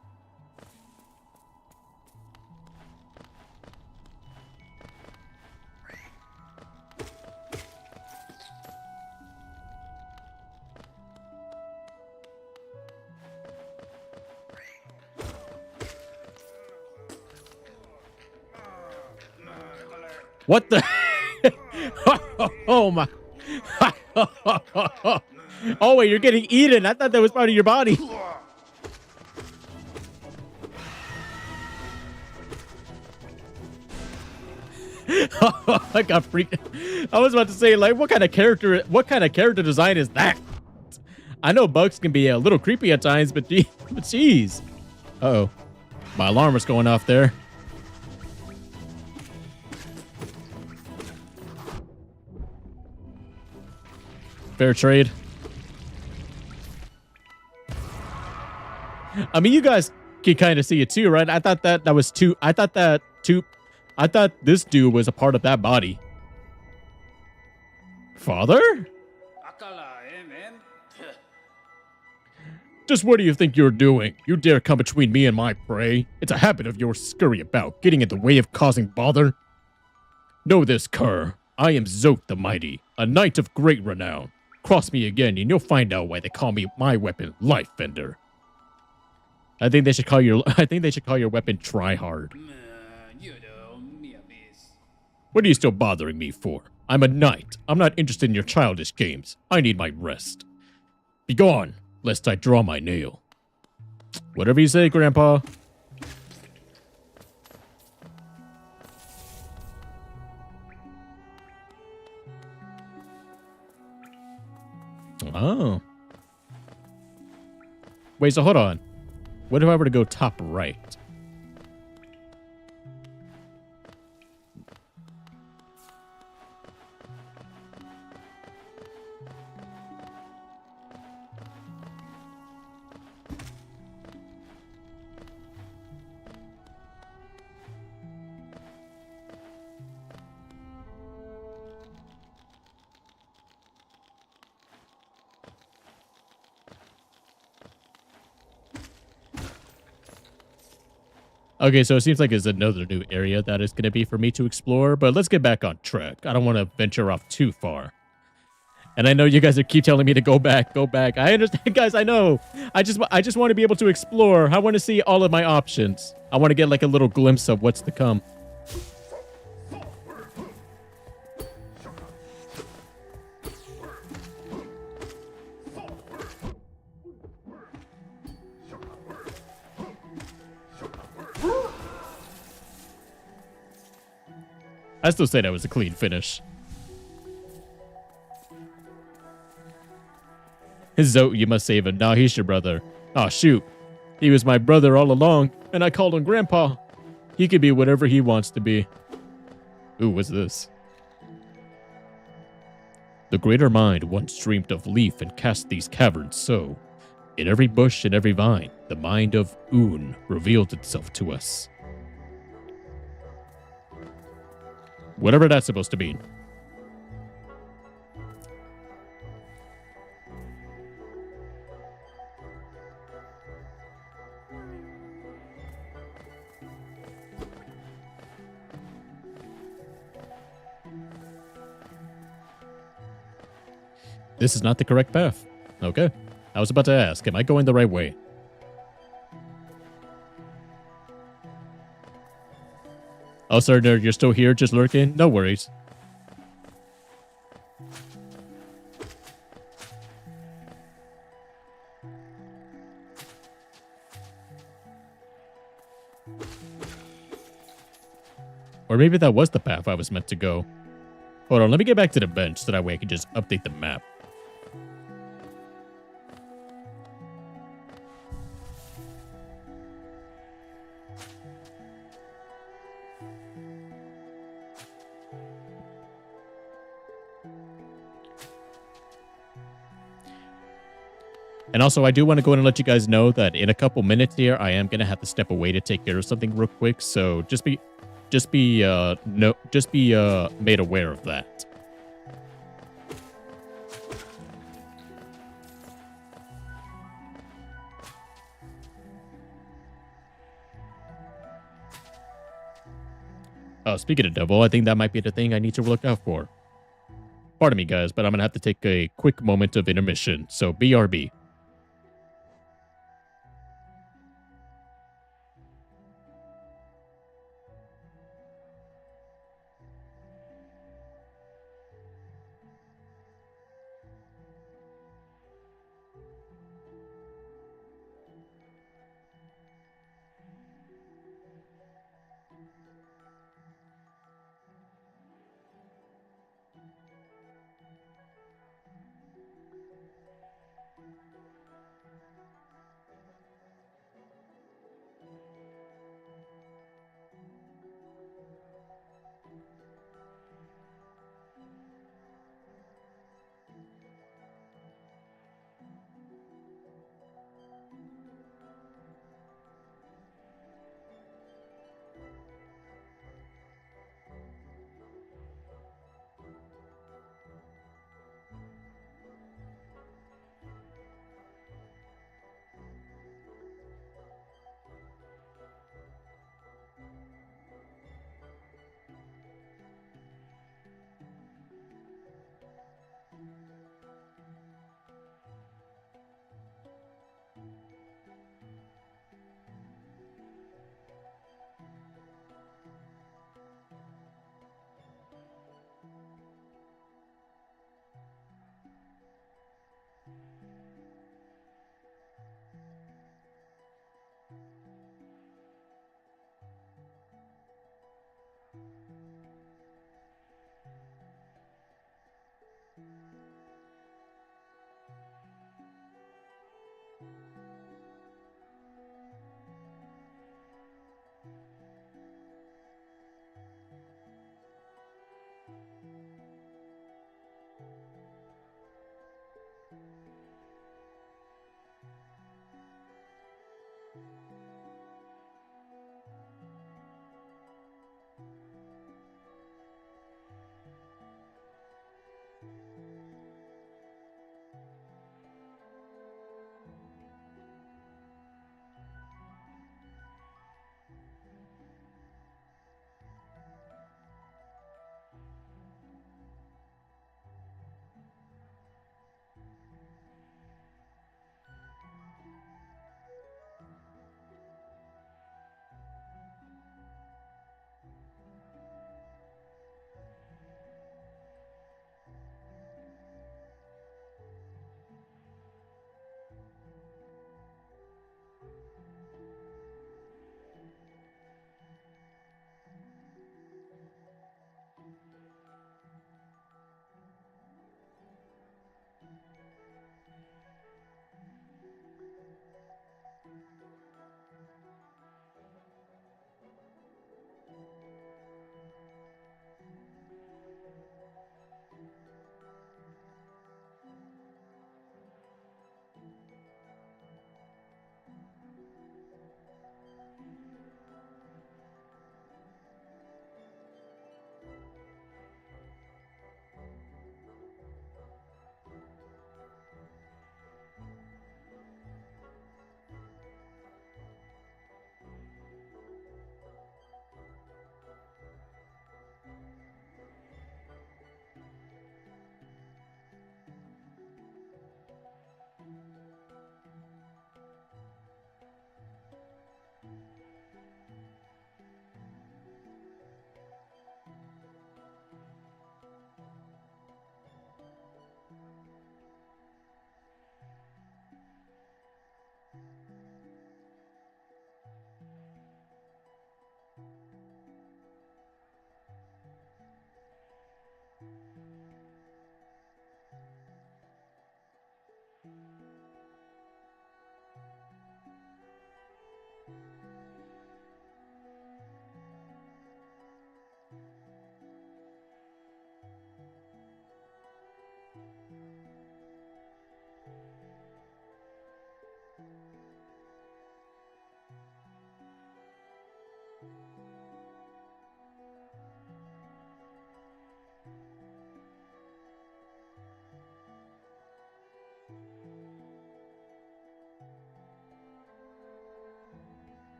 What the? Oh my. Oh wait, you're getting eaten. I thought that was part of your body. I got freaked. I was about to say, like, what kind of character design is that? I know bugs can be a little creepy at times, but jeez. Uh-oh. My alarm was going off there. Fair trade. I mean, you guys can kind of see it too, right? I thought this dude was a part of that body. Father? Just what do you think you're doing? You dare come between me and my prey? It's a habit of yours to scurry about, getting in the way of causing bother. Know this, cur. I am Zote the Mighty, a knight of great renown. Cross me again and you'll find out why they call me my weapon Life Fender. I think they should call your weapon Try Hard. What are you still bothering me for? I'm a knight. I'm not interested in your childish games. I need my rest. Begone, lest I draw my nail. Whatever you say, Grandpa. Oh. Wait, so hold on. What if I were to go top right? Okay, so it seems like it's another new area that is going to be for me to explore, but let's get back on track. I don't want to venture off too far. And I know you guys keep telling me to go back, go back. I understand, guys, I know. I just want to be able to explore. I want to see all of my options. I want to get like a little glimpse of what's to come. I still say that was a clean finish. Zote, you must save him. Nah, he's your brother. Aw, shoot. He was my brother all along, and I called him Grandpa. He could be whatever he wants to be. Ooh, what's this? The greater mind once dreamed of leaf and cast these caverns so. In every bush and every vine, the mind of Un revealed itself to us. Whatever that's supposed to mean. This is not the correct path. Okay. I was about to ask, am I going the right way? Oh, sir, nerd, you're still here, just lurking? No worries. Or maybe that was the path I was meant to go. Hold on, let me get back to the bench so that way I can just update the map. And also, I do want to go in and let you guys know that in a couple minutes here, I am going to have to step away to take care of something real quick. So just be made aware of that. Speaking of devil, I think that might be the thing I need to look out for. Pardon me, guys, but I'm going to have to take a quick moment of intermission. So BRB.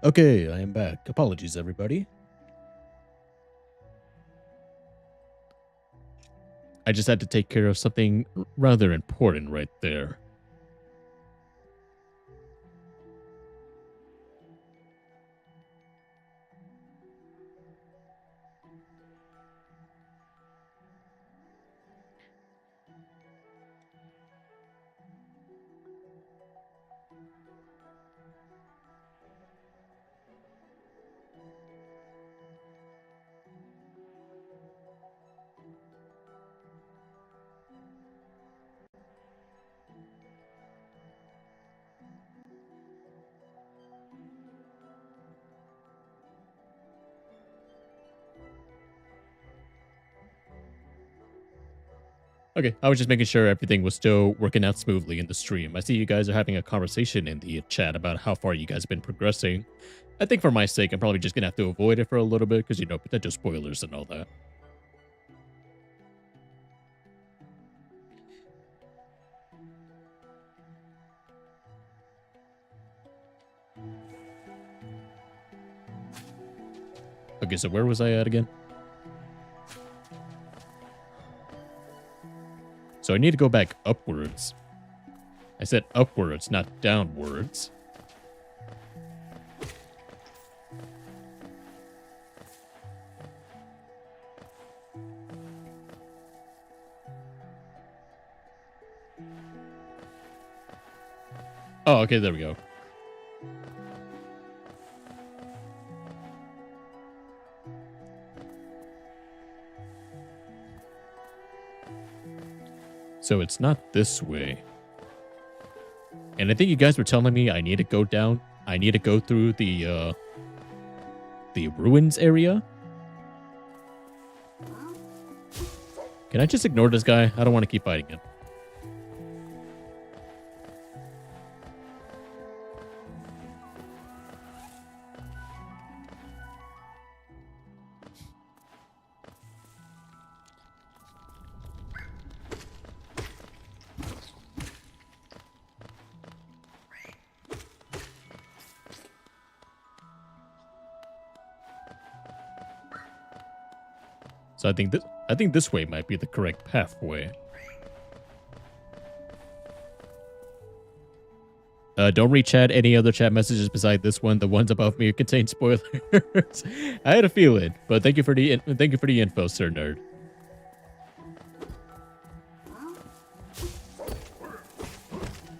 Okay, I am back. Apologies, everybody. I just had to take care of something rather important right there. Okay, I was just making sure everything was still working out smoothly in the stream. I see you guys are having a conversation in the chat about how far you guys have been progressing. I think for my sake, I'm probably just going to have to avoid it for a little bit because, you know, potential spoilers and all that. Okay, so where was I at again? So I need to go back upwards. I said upwards, not downwards. Oh, okay, there we go. So it's not this way. And I think you guys were telling me I need to go down. I need to go through the ruins area. Can I just ignore this guy? I don't want to keep fighting him. So I think this way might be the correct pathway. Don't read chat any other chat messages beside this one. The ones above me contain spoilers. I had a feeling, but thank you for the info, Sir Nerd.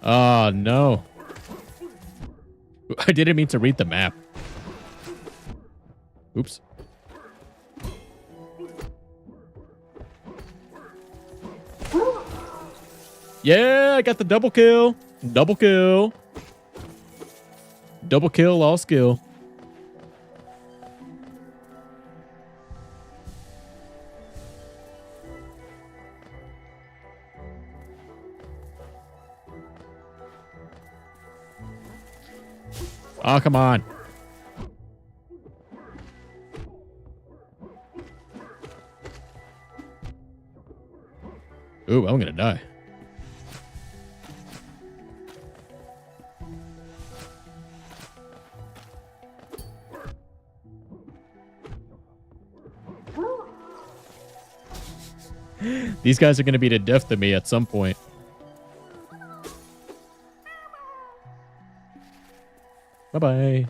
Oh no. I didn't mean to read the map. Oops. Yeah, I got the double kill. Double kill. Double kill, all skill. Oh, come on. Ooh, I'm gonna die. These guys are going to be the death of me at some point. Bye-bye.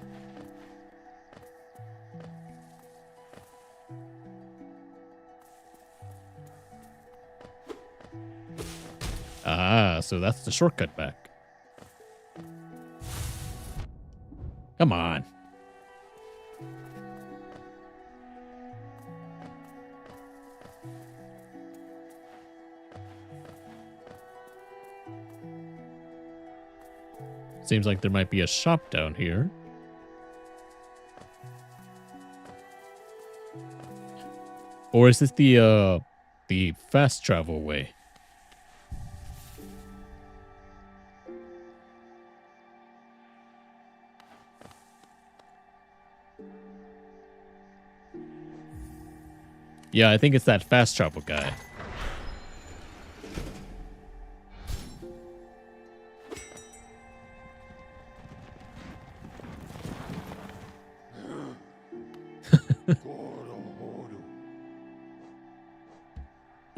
Ah, so that's the shortcut back. Come on. Seems like there might be a shop down here. Or is this the fast travel way? Yeah, I think it's that fast travel guy.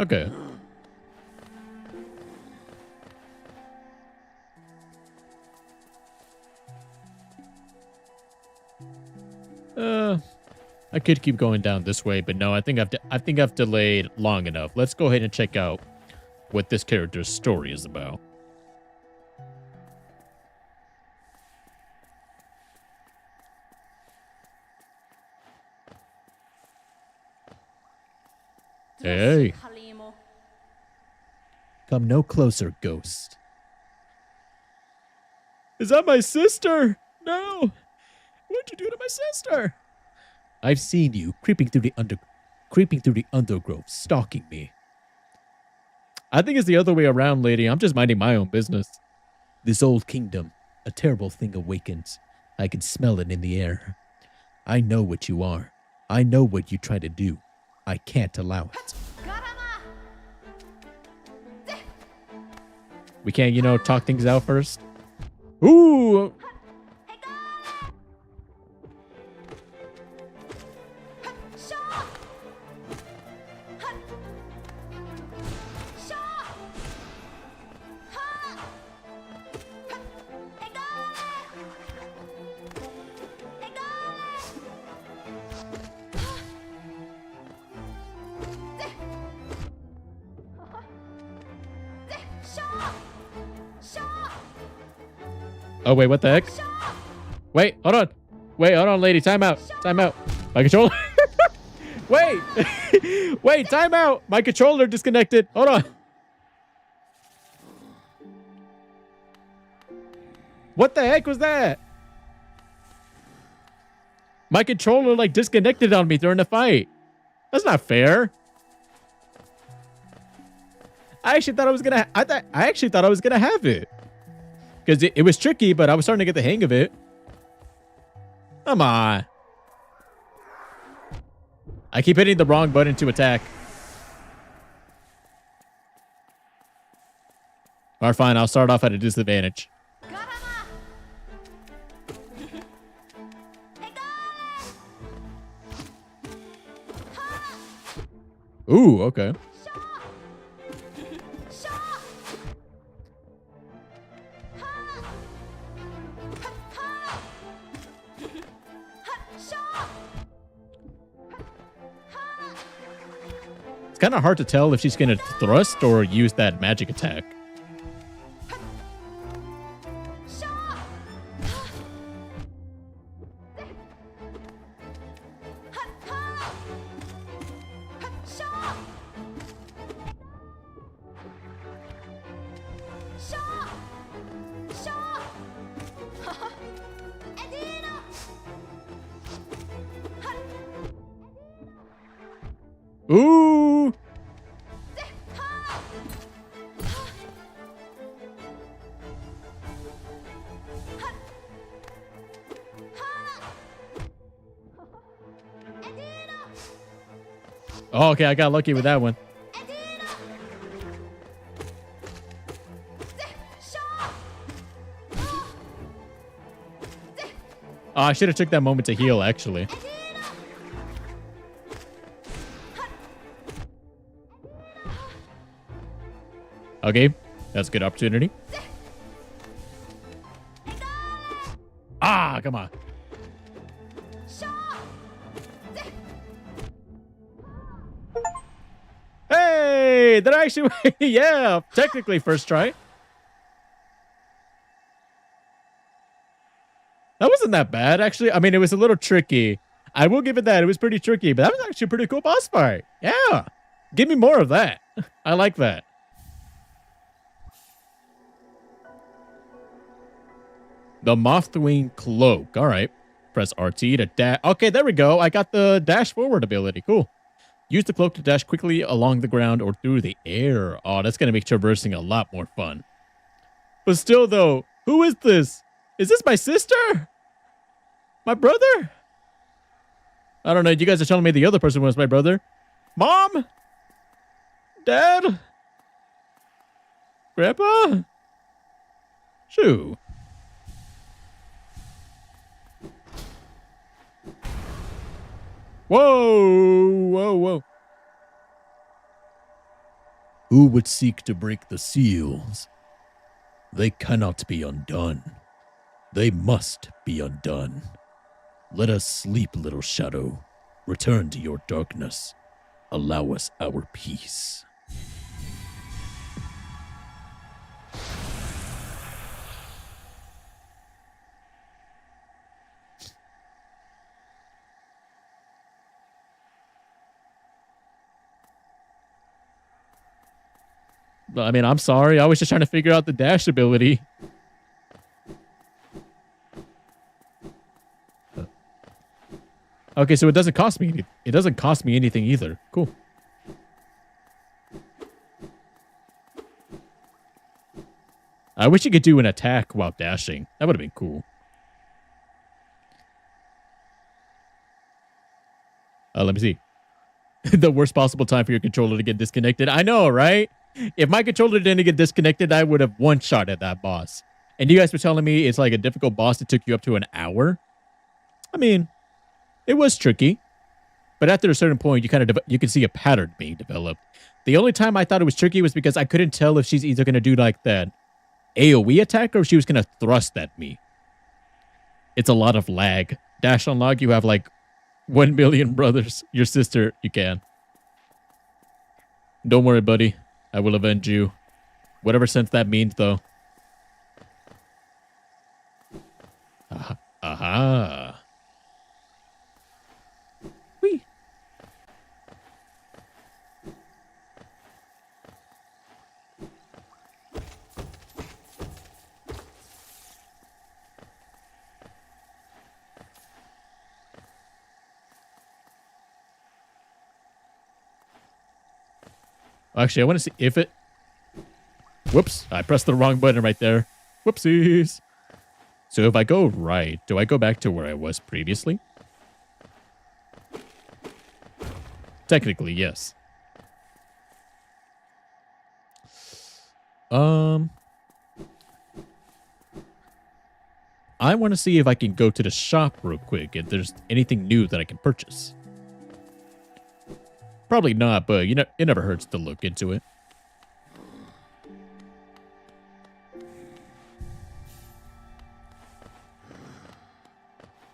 Okay. I could keep going down this way, but no, I think I've delayed long enough. Let's go ahead and check out what this character's story is about. Hey. Come no closer, ghost. Is that my sister? No. What'd you do to my sister? I've seen you creeping through the undergrowth, stalking me. I think it's the other way around, lady. I'm just minding my own business. This old kingdom, a terrible thing awakens. I can smell it in the air. I know what you are. I know what you try to do. I can't allow it. We can't, you know, talk things out first? Ooh! Oh, wait, what the heck? Wait, hold on. Wait, hold on, lady. Time out. Time out. My controller. Wait. Wait, time out. My controller disconnected. Hold on. What the heck was that? My controller, like, disconnected on me during the fight. That's not fair. I actually thought I was gonna... I actually thought I was gonna have it. Because it was tricky, but I was starting to get the hang of it. Come on. I keep hitting the wrong button to attack. Alright, fine. I'll start off at a disadvantage. Ooh, okay. It's kind of hard to tell if she's going to thrust or use that magic attack. Ooh! Oh, okay, I got lucky with that one. Oh, I should have took that moment to heal, actually. Okay, that's a good opportunity. Ah, come on. Hey, that actually, yeah, technically first try. That wasn't that bad, actually. I mean, it was a little tricky. I will give it that. It was pretty tricky, but that was actually a pretty cool boss fight. Yeah, give me more of that. I like that. The Mothwing Cloak. All right. Press RT to dash. Okay, there we go. I got the dash forward ability. Cool. Use the cloak to dash quickly along the ground or through the air. Oh, that's going to make traversing a lot more fun. But still, though, who is this? Is this my sister? My brother? I don't know. You guys are telling me the other person was my brother. Mom? Dad? Grandpa? Shoo. Whoa, whoa, whoa. Who would seek to break the seals? They cannot be undone. They must be undone. Let us sleep, little shadow. Return to your darkness. Allow us our peace. I mean, I'm sorry. I was just trying to figure out the dash ability. Okay, so it doesn't cost me. It doesn't cost me anything either. Cool. I wish you could do an attack while dashing. That would have been cool. Let me see. The worst possible time for your controller to get disconnected. I know, right? If my controller didn't get disconnected, I would have one-shot at that boss. And you guys were telling me it's like a difficult boss that took you up to an hour. I mean, it was tricky. But after a certain point, you can see a pattern being developed. The only time I thought it was tricky was because I couldn't tell if she's either going to do like that AoE attack or if she was going to thrust at me. It's a lot of lag. Dash unlock, you have like 1 million brothers. Your sister, you can. Don't worry, buddy. I will avenge you. Whatever sense that means, though. Aha. Aha. Whee. Actually, I want to see if it... Whoops, I pressed the wrong button right there. Whoopsies. So if I go right, do I go back to where I was previously? Technically, yes. I want to see if I can go to the shop real quick, if there's anything new that I can purchase. Probably not, but you know, it never hurts to look into it.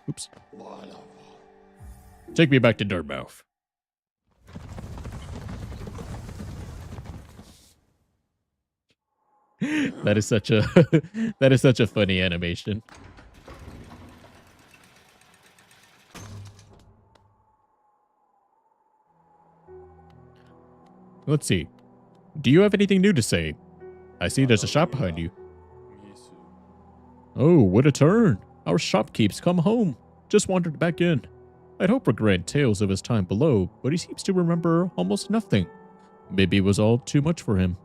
Oops. Take me back to Dirtmouth. That is such a that is such a funny animation. Let's see. Do you have anything new to say? I see there's a shop behind you. Oh, what a turn. Our shopkeep's come home. Just wandered back in. I'd hope for grand tales of his time below, but he seems to remember almost nothing. Maybe it was all too much for him.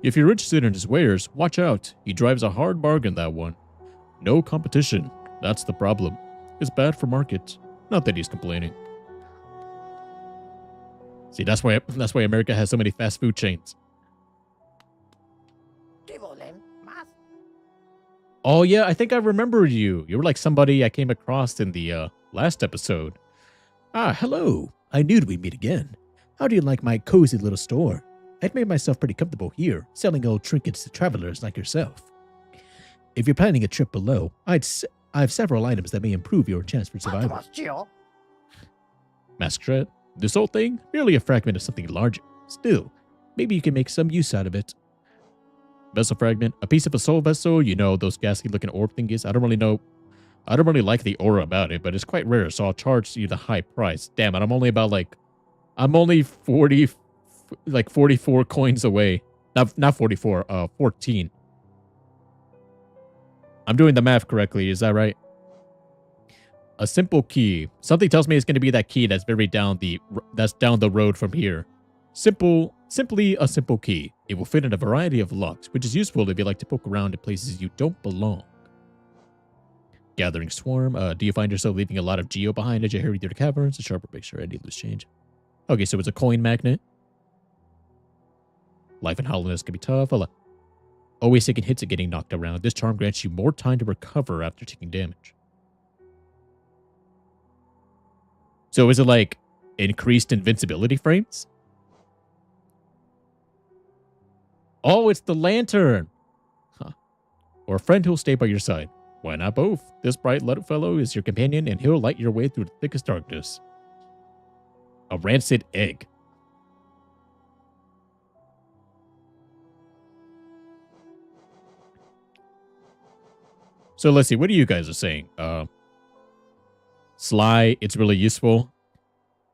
If you're interested in his wares, watch out. He drives a hard bargain, that one. No competition. That's the problem. It's bad for markets. Not that he's complaining. See, that's why America has so many fast food chains. Oh yeah, I think I remember you. You were like somebody I came across in the last episode. Ah, hello. I knew we'd meet again. How do you like my cozy little store? I've made myself pretty comfortable here, selling old trinkets to travelers like yourself. If you're planning a trip below, I have several items that may improve your chance for survival. Masquerade? This old thing? Merely a fragment of something larger. Still, maybe you can make some use out of it. Vessel fragment? A piece of a soul vessel? You know, those ghastly looking orb thingies? I don't really know. I don't really like the aura about it, but it's quite rare, so I'll charge you the high price. Damn it, I'm only 44 coins away. Not 44, 14. I'm doing the math correctly, is that right? A simple key. Something tells me it's going to be that key that's down the road from here. Simply a simple key. It will fit in a variety of locks, which is useful if you like to poke around in places you don't belong. Gathering swarm. Do you find yourself leaving a lot of geo behind as you hurry through the caverns? A sharper picture. Any loose change. Okay, so it's a coin magnet. Life and hollowness can be tough. Always taking hits at getting knocked around. This charm grants you more time to recover after taking damage. So is it like increased invincibility frames? Oh, it's the lantern. Huh. Or a friend who'll stay by your side. Why not both? This bright little fellow is your companion, and he'll light your way through the thickest darkness. A rancid egg. So let's see. What are you guys are saying? Sly, it's really useful.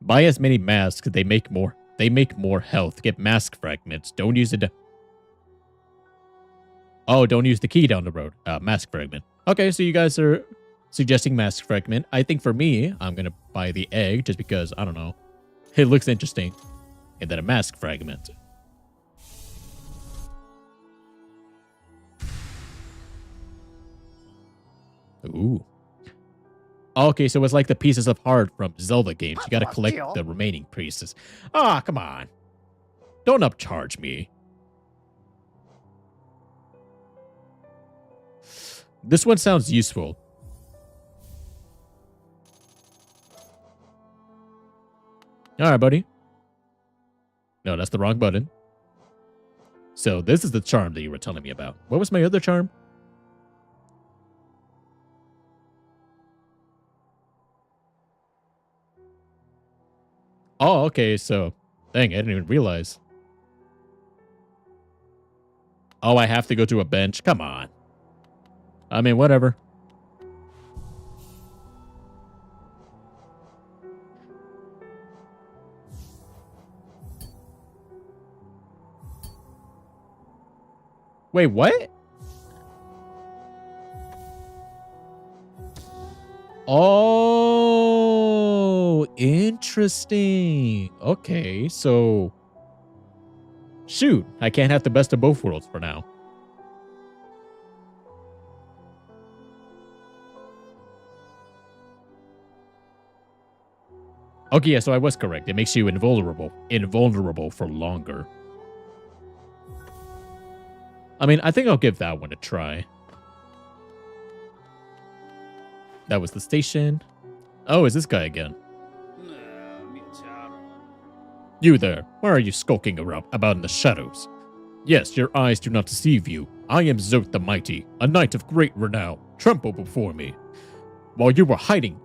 Buy as many masks. They make more. They make more health. Get mask fragments. Don't use it. Oh, don't use the key down the road. Mask fragment. Okay, so you guys are suggesting mask fragment. I think for me, I'm gonna buy the egg just because I don't know. It looks interesting. And then a mask fragment. Ooh. Okay, so it's like the pieces of heart from Zelda games. You gotta collect the remaining pieces. Ah, come on. Don't upcharge me. This one sounds useful. All right, buddy. No, that's the wrong button. So this is the charm that you were telling me about. What was my other charm? Oh, okay, so... Dang, I didn't even realize. Oh, I have to go to a bench? Come on. I mean, whatever. Wait, what? Oh, interesting. Okay, so... Shoot, I can't have the best of both worlds for now. Okay, yeah, so I was correct. It makes you invulnerable. Invulnerable for longer. I mean, I think I'll give that one a try. That was the station. Oh, is this guy again? You there. Why are you skulking around about in the shadows? Yes, your eyes do not deceive you. I am Zoth the Mighty, a knight of great renown. Tremble before me. While you were hiding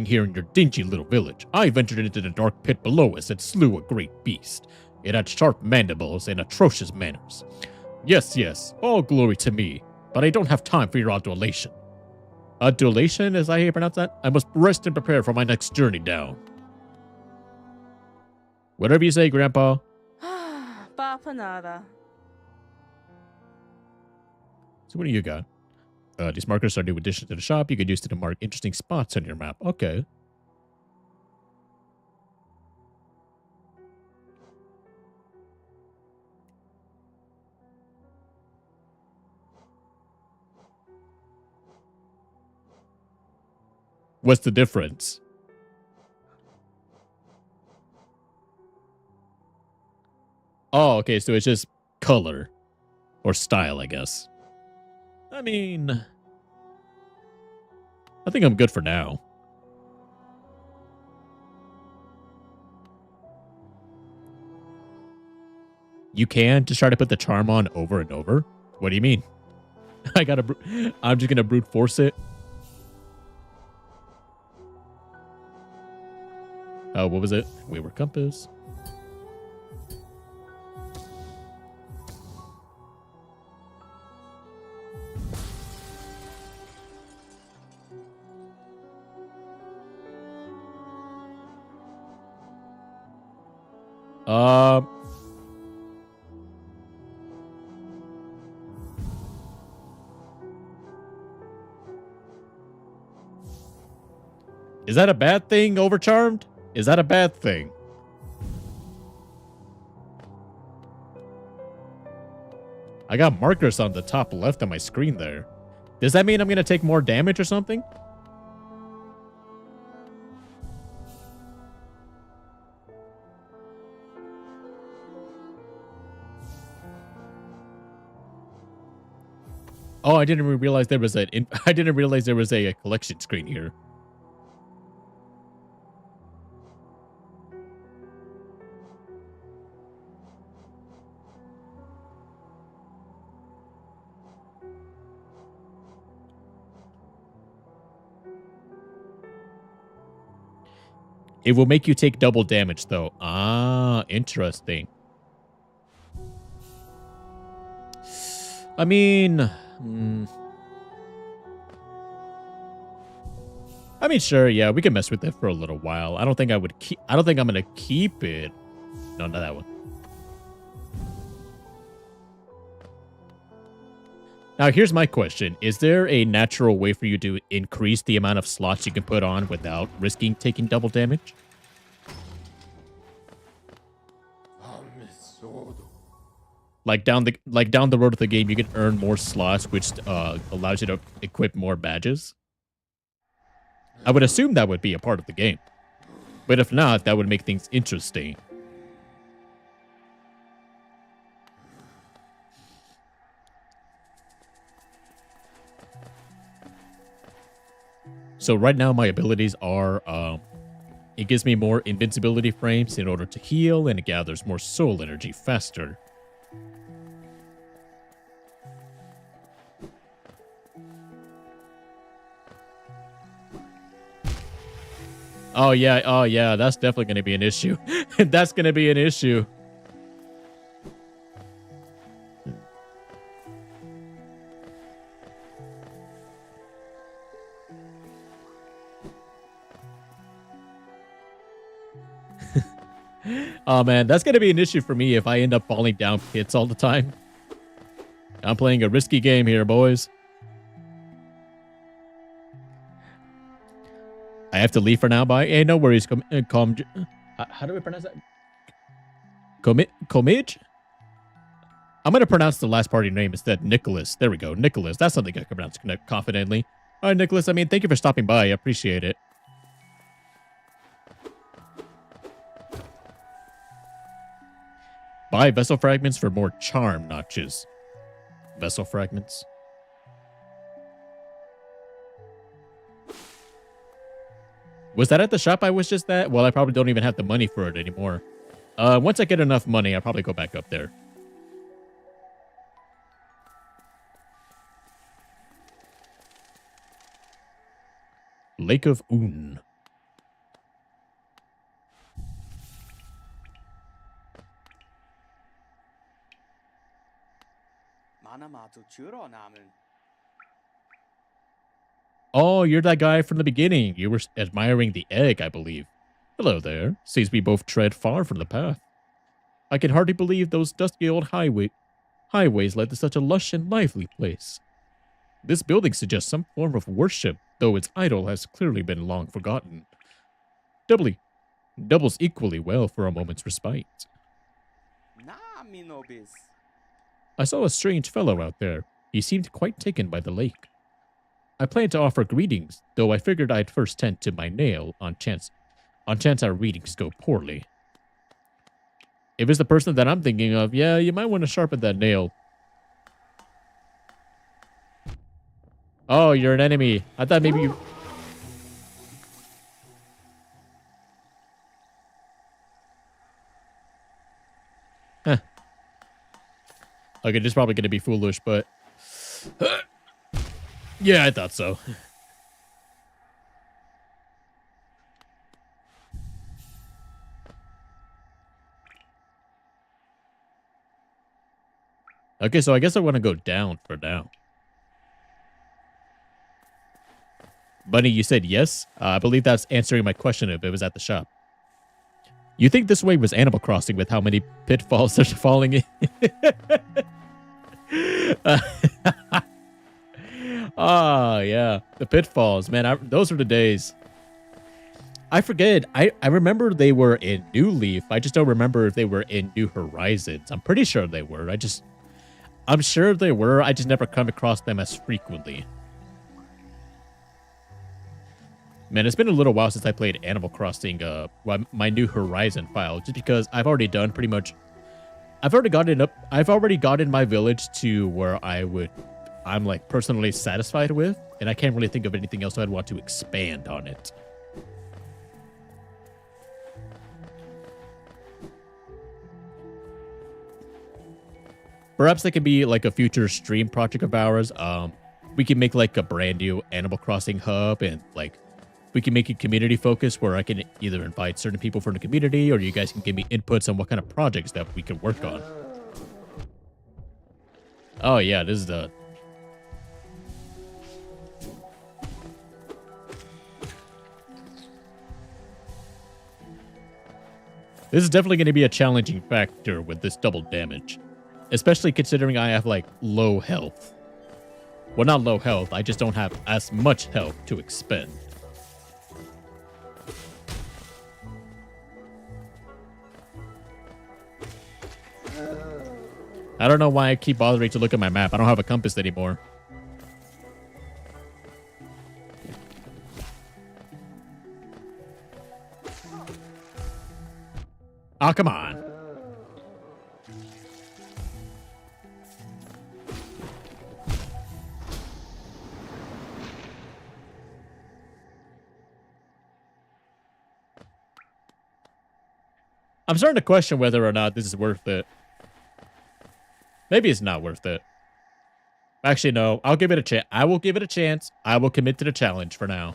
here in your dingy little village, I ventured into the dark pit below us and slew a great beast. It had sharp mandibles and atrocious manners. Yes, yes, all glory to me, but I don't have time for your adulation. Adulation, is that how you pronounce that? I must rest and prepare for my next journey down. Whatever you say, Grandpa. Papa nada. So what do you got? These markers are new additions to the shop. You could use to mark interesting spots on your map. Okay. What's the difference? Oh, okay, so it's just color. Or style, I guess. I mean... I think I'm good for now. You can just try to put the charm on over and over? What do you mean? I'm just gonna brute force it. Oh, what was it? Wayward compass. Is that a bad thing, Overcharmed? Is that a bad thing? I got markers on the top left of my screen there. Does that mean I'm going to take more damage or something? Oh, I didn't realize there was a collection screen here. It will make you take double damage, though. Ah, interesting. I mean, sure, yeah, we can mess with it for a little while. I don't think I would keep. I don't think I'm gonna keep it. No, not that one. Now, here's my question: is there a natural way for you to increase the amount of slots you can put on without risking taking double damage? Like down the road of the game, you can earn more slots, which allows you to equip more badges. I would assume that would be a part of the game, but if not, that would make things interesting. So right now, my abilities are it gives me more invincibility frames in order to heal, and it gathers more soul energy faster. Oh yeah, that's definitely going to be an issue. That's going to be an issue. Oh man, that's going to be an issue for me if I end up falling down pits all the time. I'm playing a risky game here, boys. I have to leave for now, bye. Hey, no worries. How do we pronounce that? Comidge? I'm going to pronounce the last part of your name instead. Nicholas. There we go. Nicholas. That's something I can pronounce confidently. All right, Nicholas. I mean, thank you for stopping by. I appreciate it. Buy vessel fragments for more charm notches. Vessel fragments. Was that at the shop I was just at? Well, I probably don't even have the money for it anymore. Once I get enough money, I'll probably go back up there. Lake of Un. Oh, you're that guy from the beginning. You were admiring the egg, I believe. Hello there. Seems we both tread far from the path. I can hardly believe those dusty old highways led to such a lush and lively place. This building suggests some form of worship, though its idol has clearly been long forgotten. Doubles equally well for a moment's respite. I saw a strange fellow out there. He seemed quite taken by the lake. I planned to offer greetings, though I figured I'd first tend to my nail on chance our readings go poorly. If it's the person that I'm thinking of, yeah, you might want to sharpen that nail. Oh, you're an enemy. I thought maybe you... Huh. Okay, this is probably going to be foolish, but... Yeah, I thought so. Okay, so I guess I want to go down for now. Bunny, you said yes? I believe that's answering my question if it was at the shop. You think this way was Animal Crossing with how many pitfalls they're falling in? Ah, yeah. The pitfalls, man. Those were the days. I forget. I remember they were in New Leaf. I just don't remember if they were in New Horizons. I'm pretty sure they were. I'm sure they were. I just never come across them as frequently. Man, it's been a little while since I played Animal Crossing, my New Horizon file, just because I've already done pretty much... I've already gotten my village to where I'm like personally satisfied with, and I can't really think of anything else I'd want to expand on it. Perhaps that could be like a future stream project of ours. We can make like a brand new Animal Crossing hub and like we can make it community focused where I can either invite certain people from the community or you guys can give me inputs on what kind of projects that we can work on. Oh yeah, this is the... This is definitely going to be a challenging factor with this double damage. Especially considering I have, like, low health. Well, not low health. I just don't have as much health to expend. I don't know why I keep bothering to look at my map. I don't have a compass anymore. Oh, come on. I'm starting to question whether or not this is worth it. Maybe it's not worth it. Actually, no. I'll give it a chance. I will give it a chance. I will commit to the challenge for now.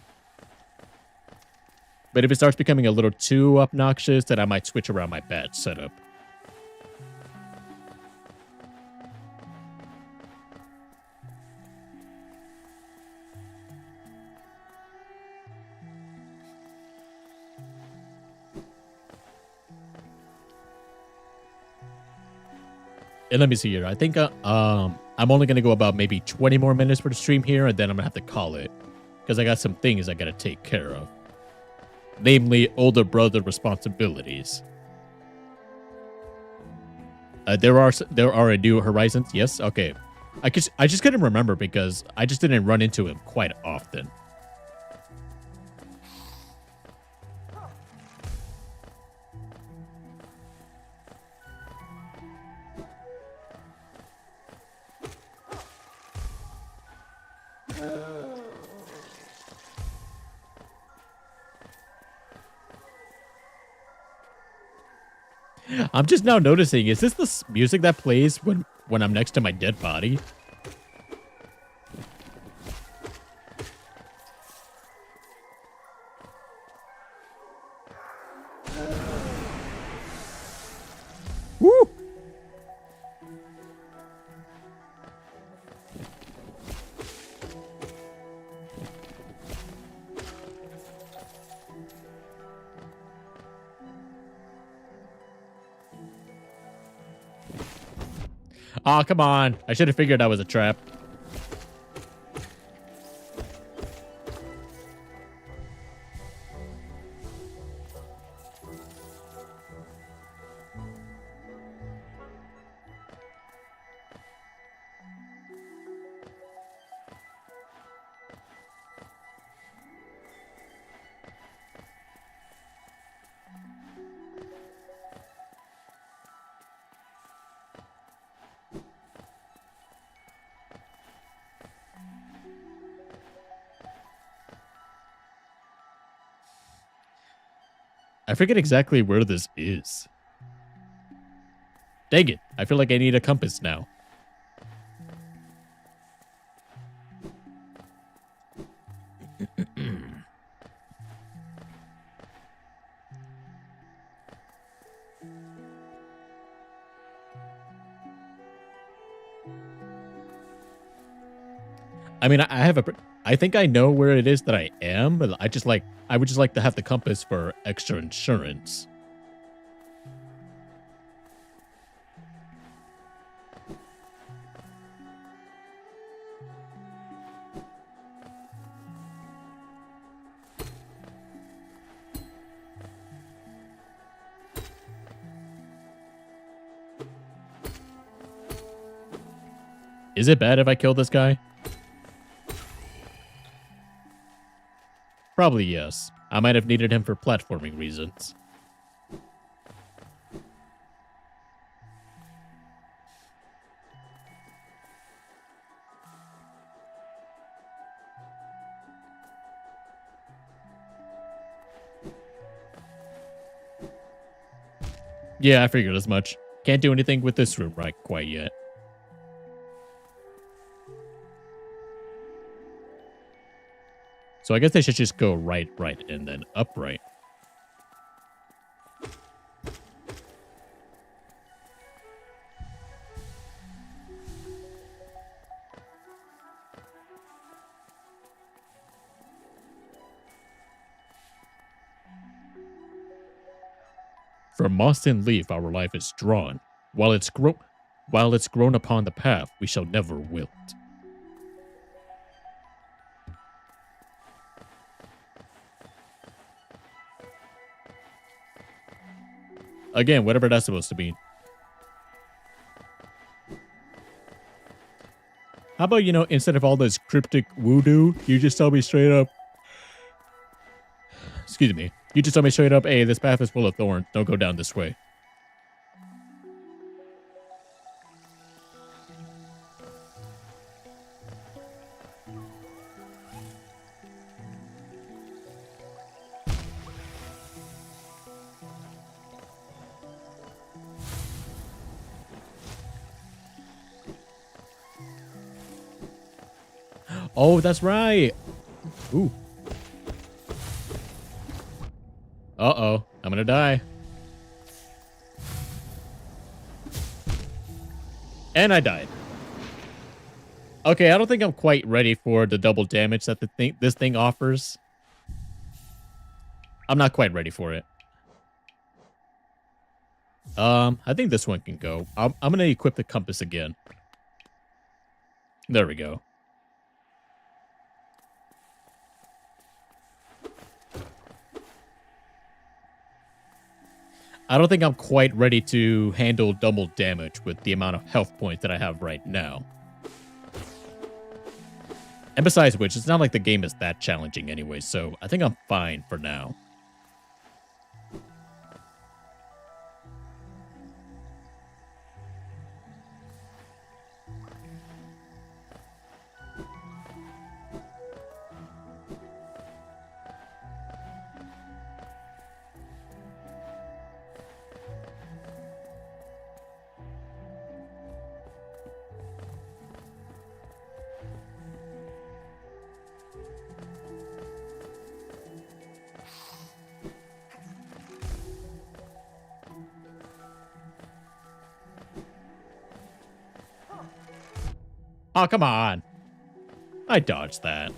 But if it starts becoming a little too obnoxious, then I might switch around my badge setup. And let me see here. I think I'm only going to go about maybe 20 more minutes for the stream here, and then I'm going to have to call it. Because I got some things I got to take care of. Namely, older brother responsibilities. There are a new Horizons. Yes, okay. I just couldn't remember because I just didn't run into him quite often. I'm just now noticing, is this the music that plays when I'm next to my dead body? Woo! Oh, come on. I should have figured that was a trap. I forget exactly where this is. Dang it. I feel like I need a compass now. I mean, I think I know where it is that I am, but I would just like to have the compass for extra insurance. Is it bad if I kill this guy? Probably yes. I might have needed him for platforming reasons. Yeah, I figured as much. Can't do anything with this room right quite yet. So I guess they should just go right, and then upright. From moss and leaf our life is drawn. While it's grown upon the path, we shall never wilt. Again, whatever that's supposed to mean. How about, instead of all this cryptic voodoo, you just tell me straight up. Excuse me. You just tell me straight up, hey, this path is full of thorns. Don't go down this way. Oh, that's right. Ooh. Uh-oh. I'm gonna die. And I died. Okay, I don't think I'm quite ready for the double damage that this thing offers. I'm not quite ready for it. I think this one can go. I'm gonna equip the compass again. There we go. I don't think I'm quite ready to handle double damage with the amount of health points that I have right now. And besides which, it's not like the game is that challenging anyway, so I think I'm fine for now. Oh, come on. I dodged that.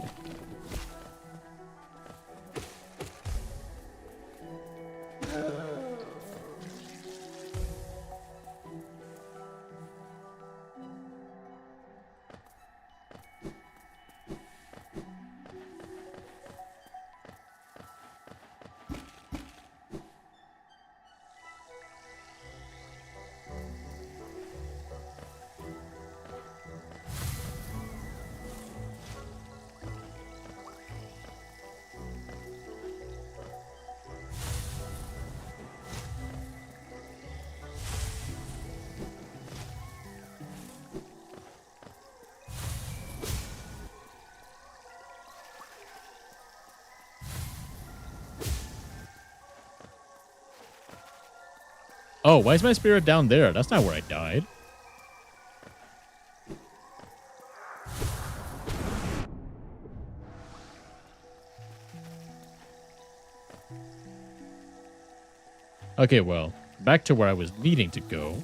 Oh, why is my spirit down there? That's not where I died. Okay, well, back to where I was needing to go.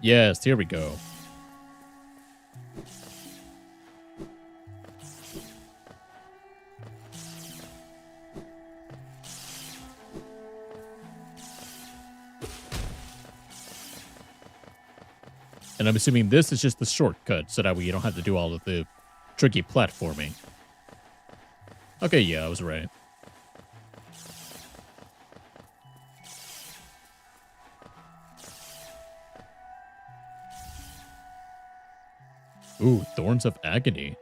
Yes, here we go. And I'm assuming this is just the shortcut so that way you don't have to do all of the tricky platforming. Okay, yeah, I was right. Ooh, Thorns of Agony.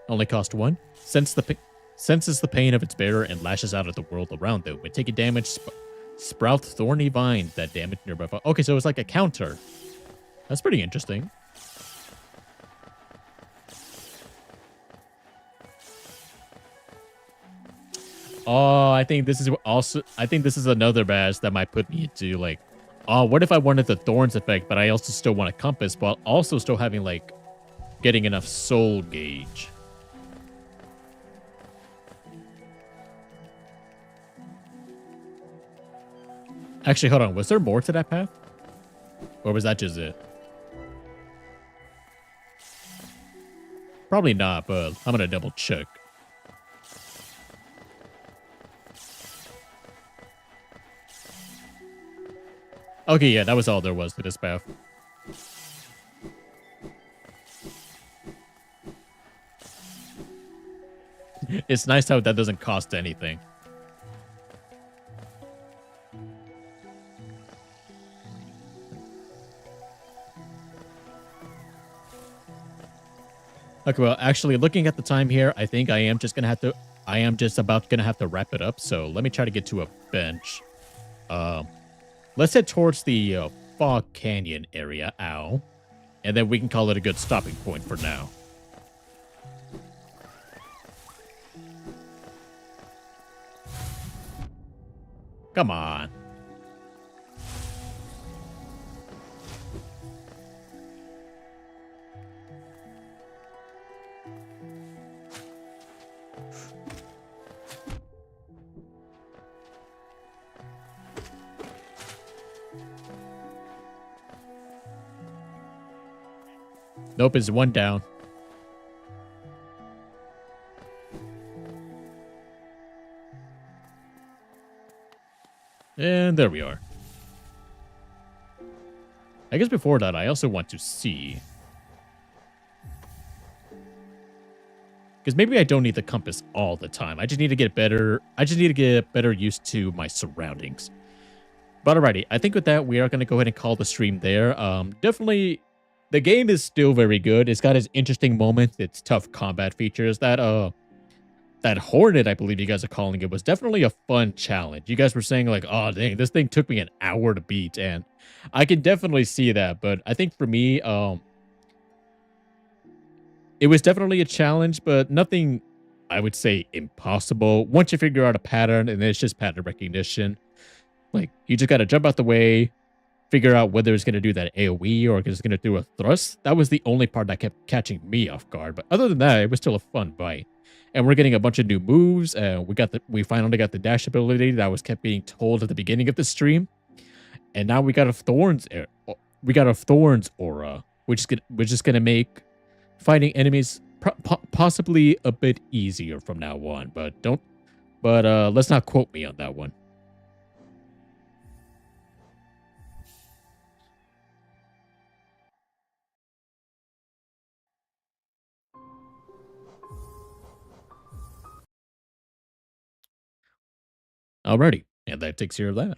Only cost one? Sense senses the pain of its bearer and lashes out at the world around them. When taking damage, sprout thorny vines that damage nearby. Okay, so it's like a counter. That's pretty interesting. Oh, I think this is also. I think this is another badge that might put me into like, oh, what if I wanted the thorns effect, but I also still want a compass, while also still having like getting enough soul gauge. Actually, hold on. Was there more to that path? Or was that just it? Probably not, but I'm going to double check. Okay, yeah, that was all there was to this path. It's nice how that doesn't cost anything. Okay, well, actually, looking at the time here, I think I am just about gonna have to wrap it up. So let me try to get to a bench. Let's head towards the Fog Canyon area. Ow. And then we can call it a good stopping point for now. Come on. Nope, it's one down. And there we are. I guess before that, I also want to see. Because maybe I don't need the compass all the time. I just need to get better. I just need to get better used to my surroundings. But alrighty, I think with that, we are going to go ahead and call the stream there. Definitely, the game is still very good. It's got its interesting moments, its tough combat features. That Hornet, I believe you guys are calling it, was definitely a fun challenge. You guys were saying like, oh dang, this thing took me an hour to beat, and I can definitely see that. But I think for me, it was definitely a challenge, but nothing I would say impossible. Once you figure out a pattern, and it's just pattern recognition. Like you just gotta jump out the way, figure out whether it's gonna do that AoE or if it's gonna do a thrust. That was the only part that kept catching me off guard. But other than that, it was still a fun fight. And we're getting a bunch of new moves. We finally got the dash ability that was kept being told at the beginning of the stream. And now we got a thorns aura, which is gonna make fighting enemies possibly a bit easier from now on. But let's not quote me on that one. Alrighty, and that takes care of that.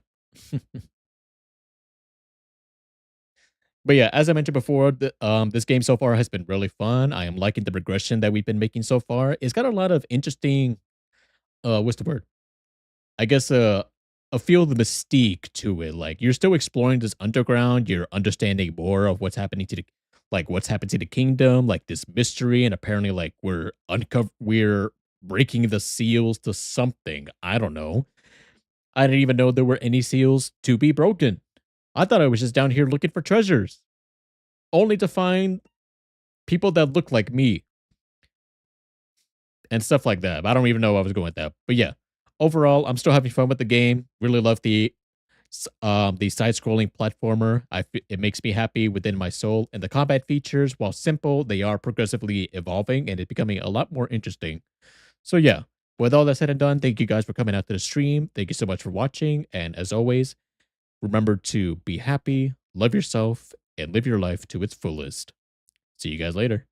But yeah, as I mentioned before, this game so far has been really fun. I am liking the progression that we've been making so far. It's got a lot of interesting, what's the word? I guess a feel the mystique to it. Like you're still exploring this underground. You're understanding more of what's happening to what's happened to the kingdom, like this mystery, and apparently like we're breaking the seals to something. I don't know. I didn't even know there were any seals to be broken. I thought I was just down here looking for treasures, only to find people that look like me and stuff like that. I don't even know where I was going with that. But yeah, overall, I'm still having fun with the game. Really love the side-scrolling platformer. It makes me happy within my soul. And the combat features, while simple, they are progressively evolving and it's becoming a lot more interesting. So yeah, with all that said and done, thank you guys for coming out to the stream. Thank you so much for watching. And as always, remember to be happy, love yourself, and live your life to its fullest. See you guys later.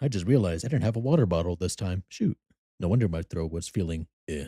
I just realized I didn't have a water bottle this time. Shoot. No wonder my throat was feeling eh.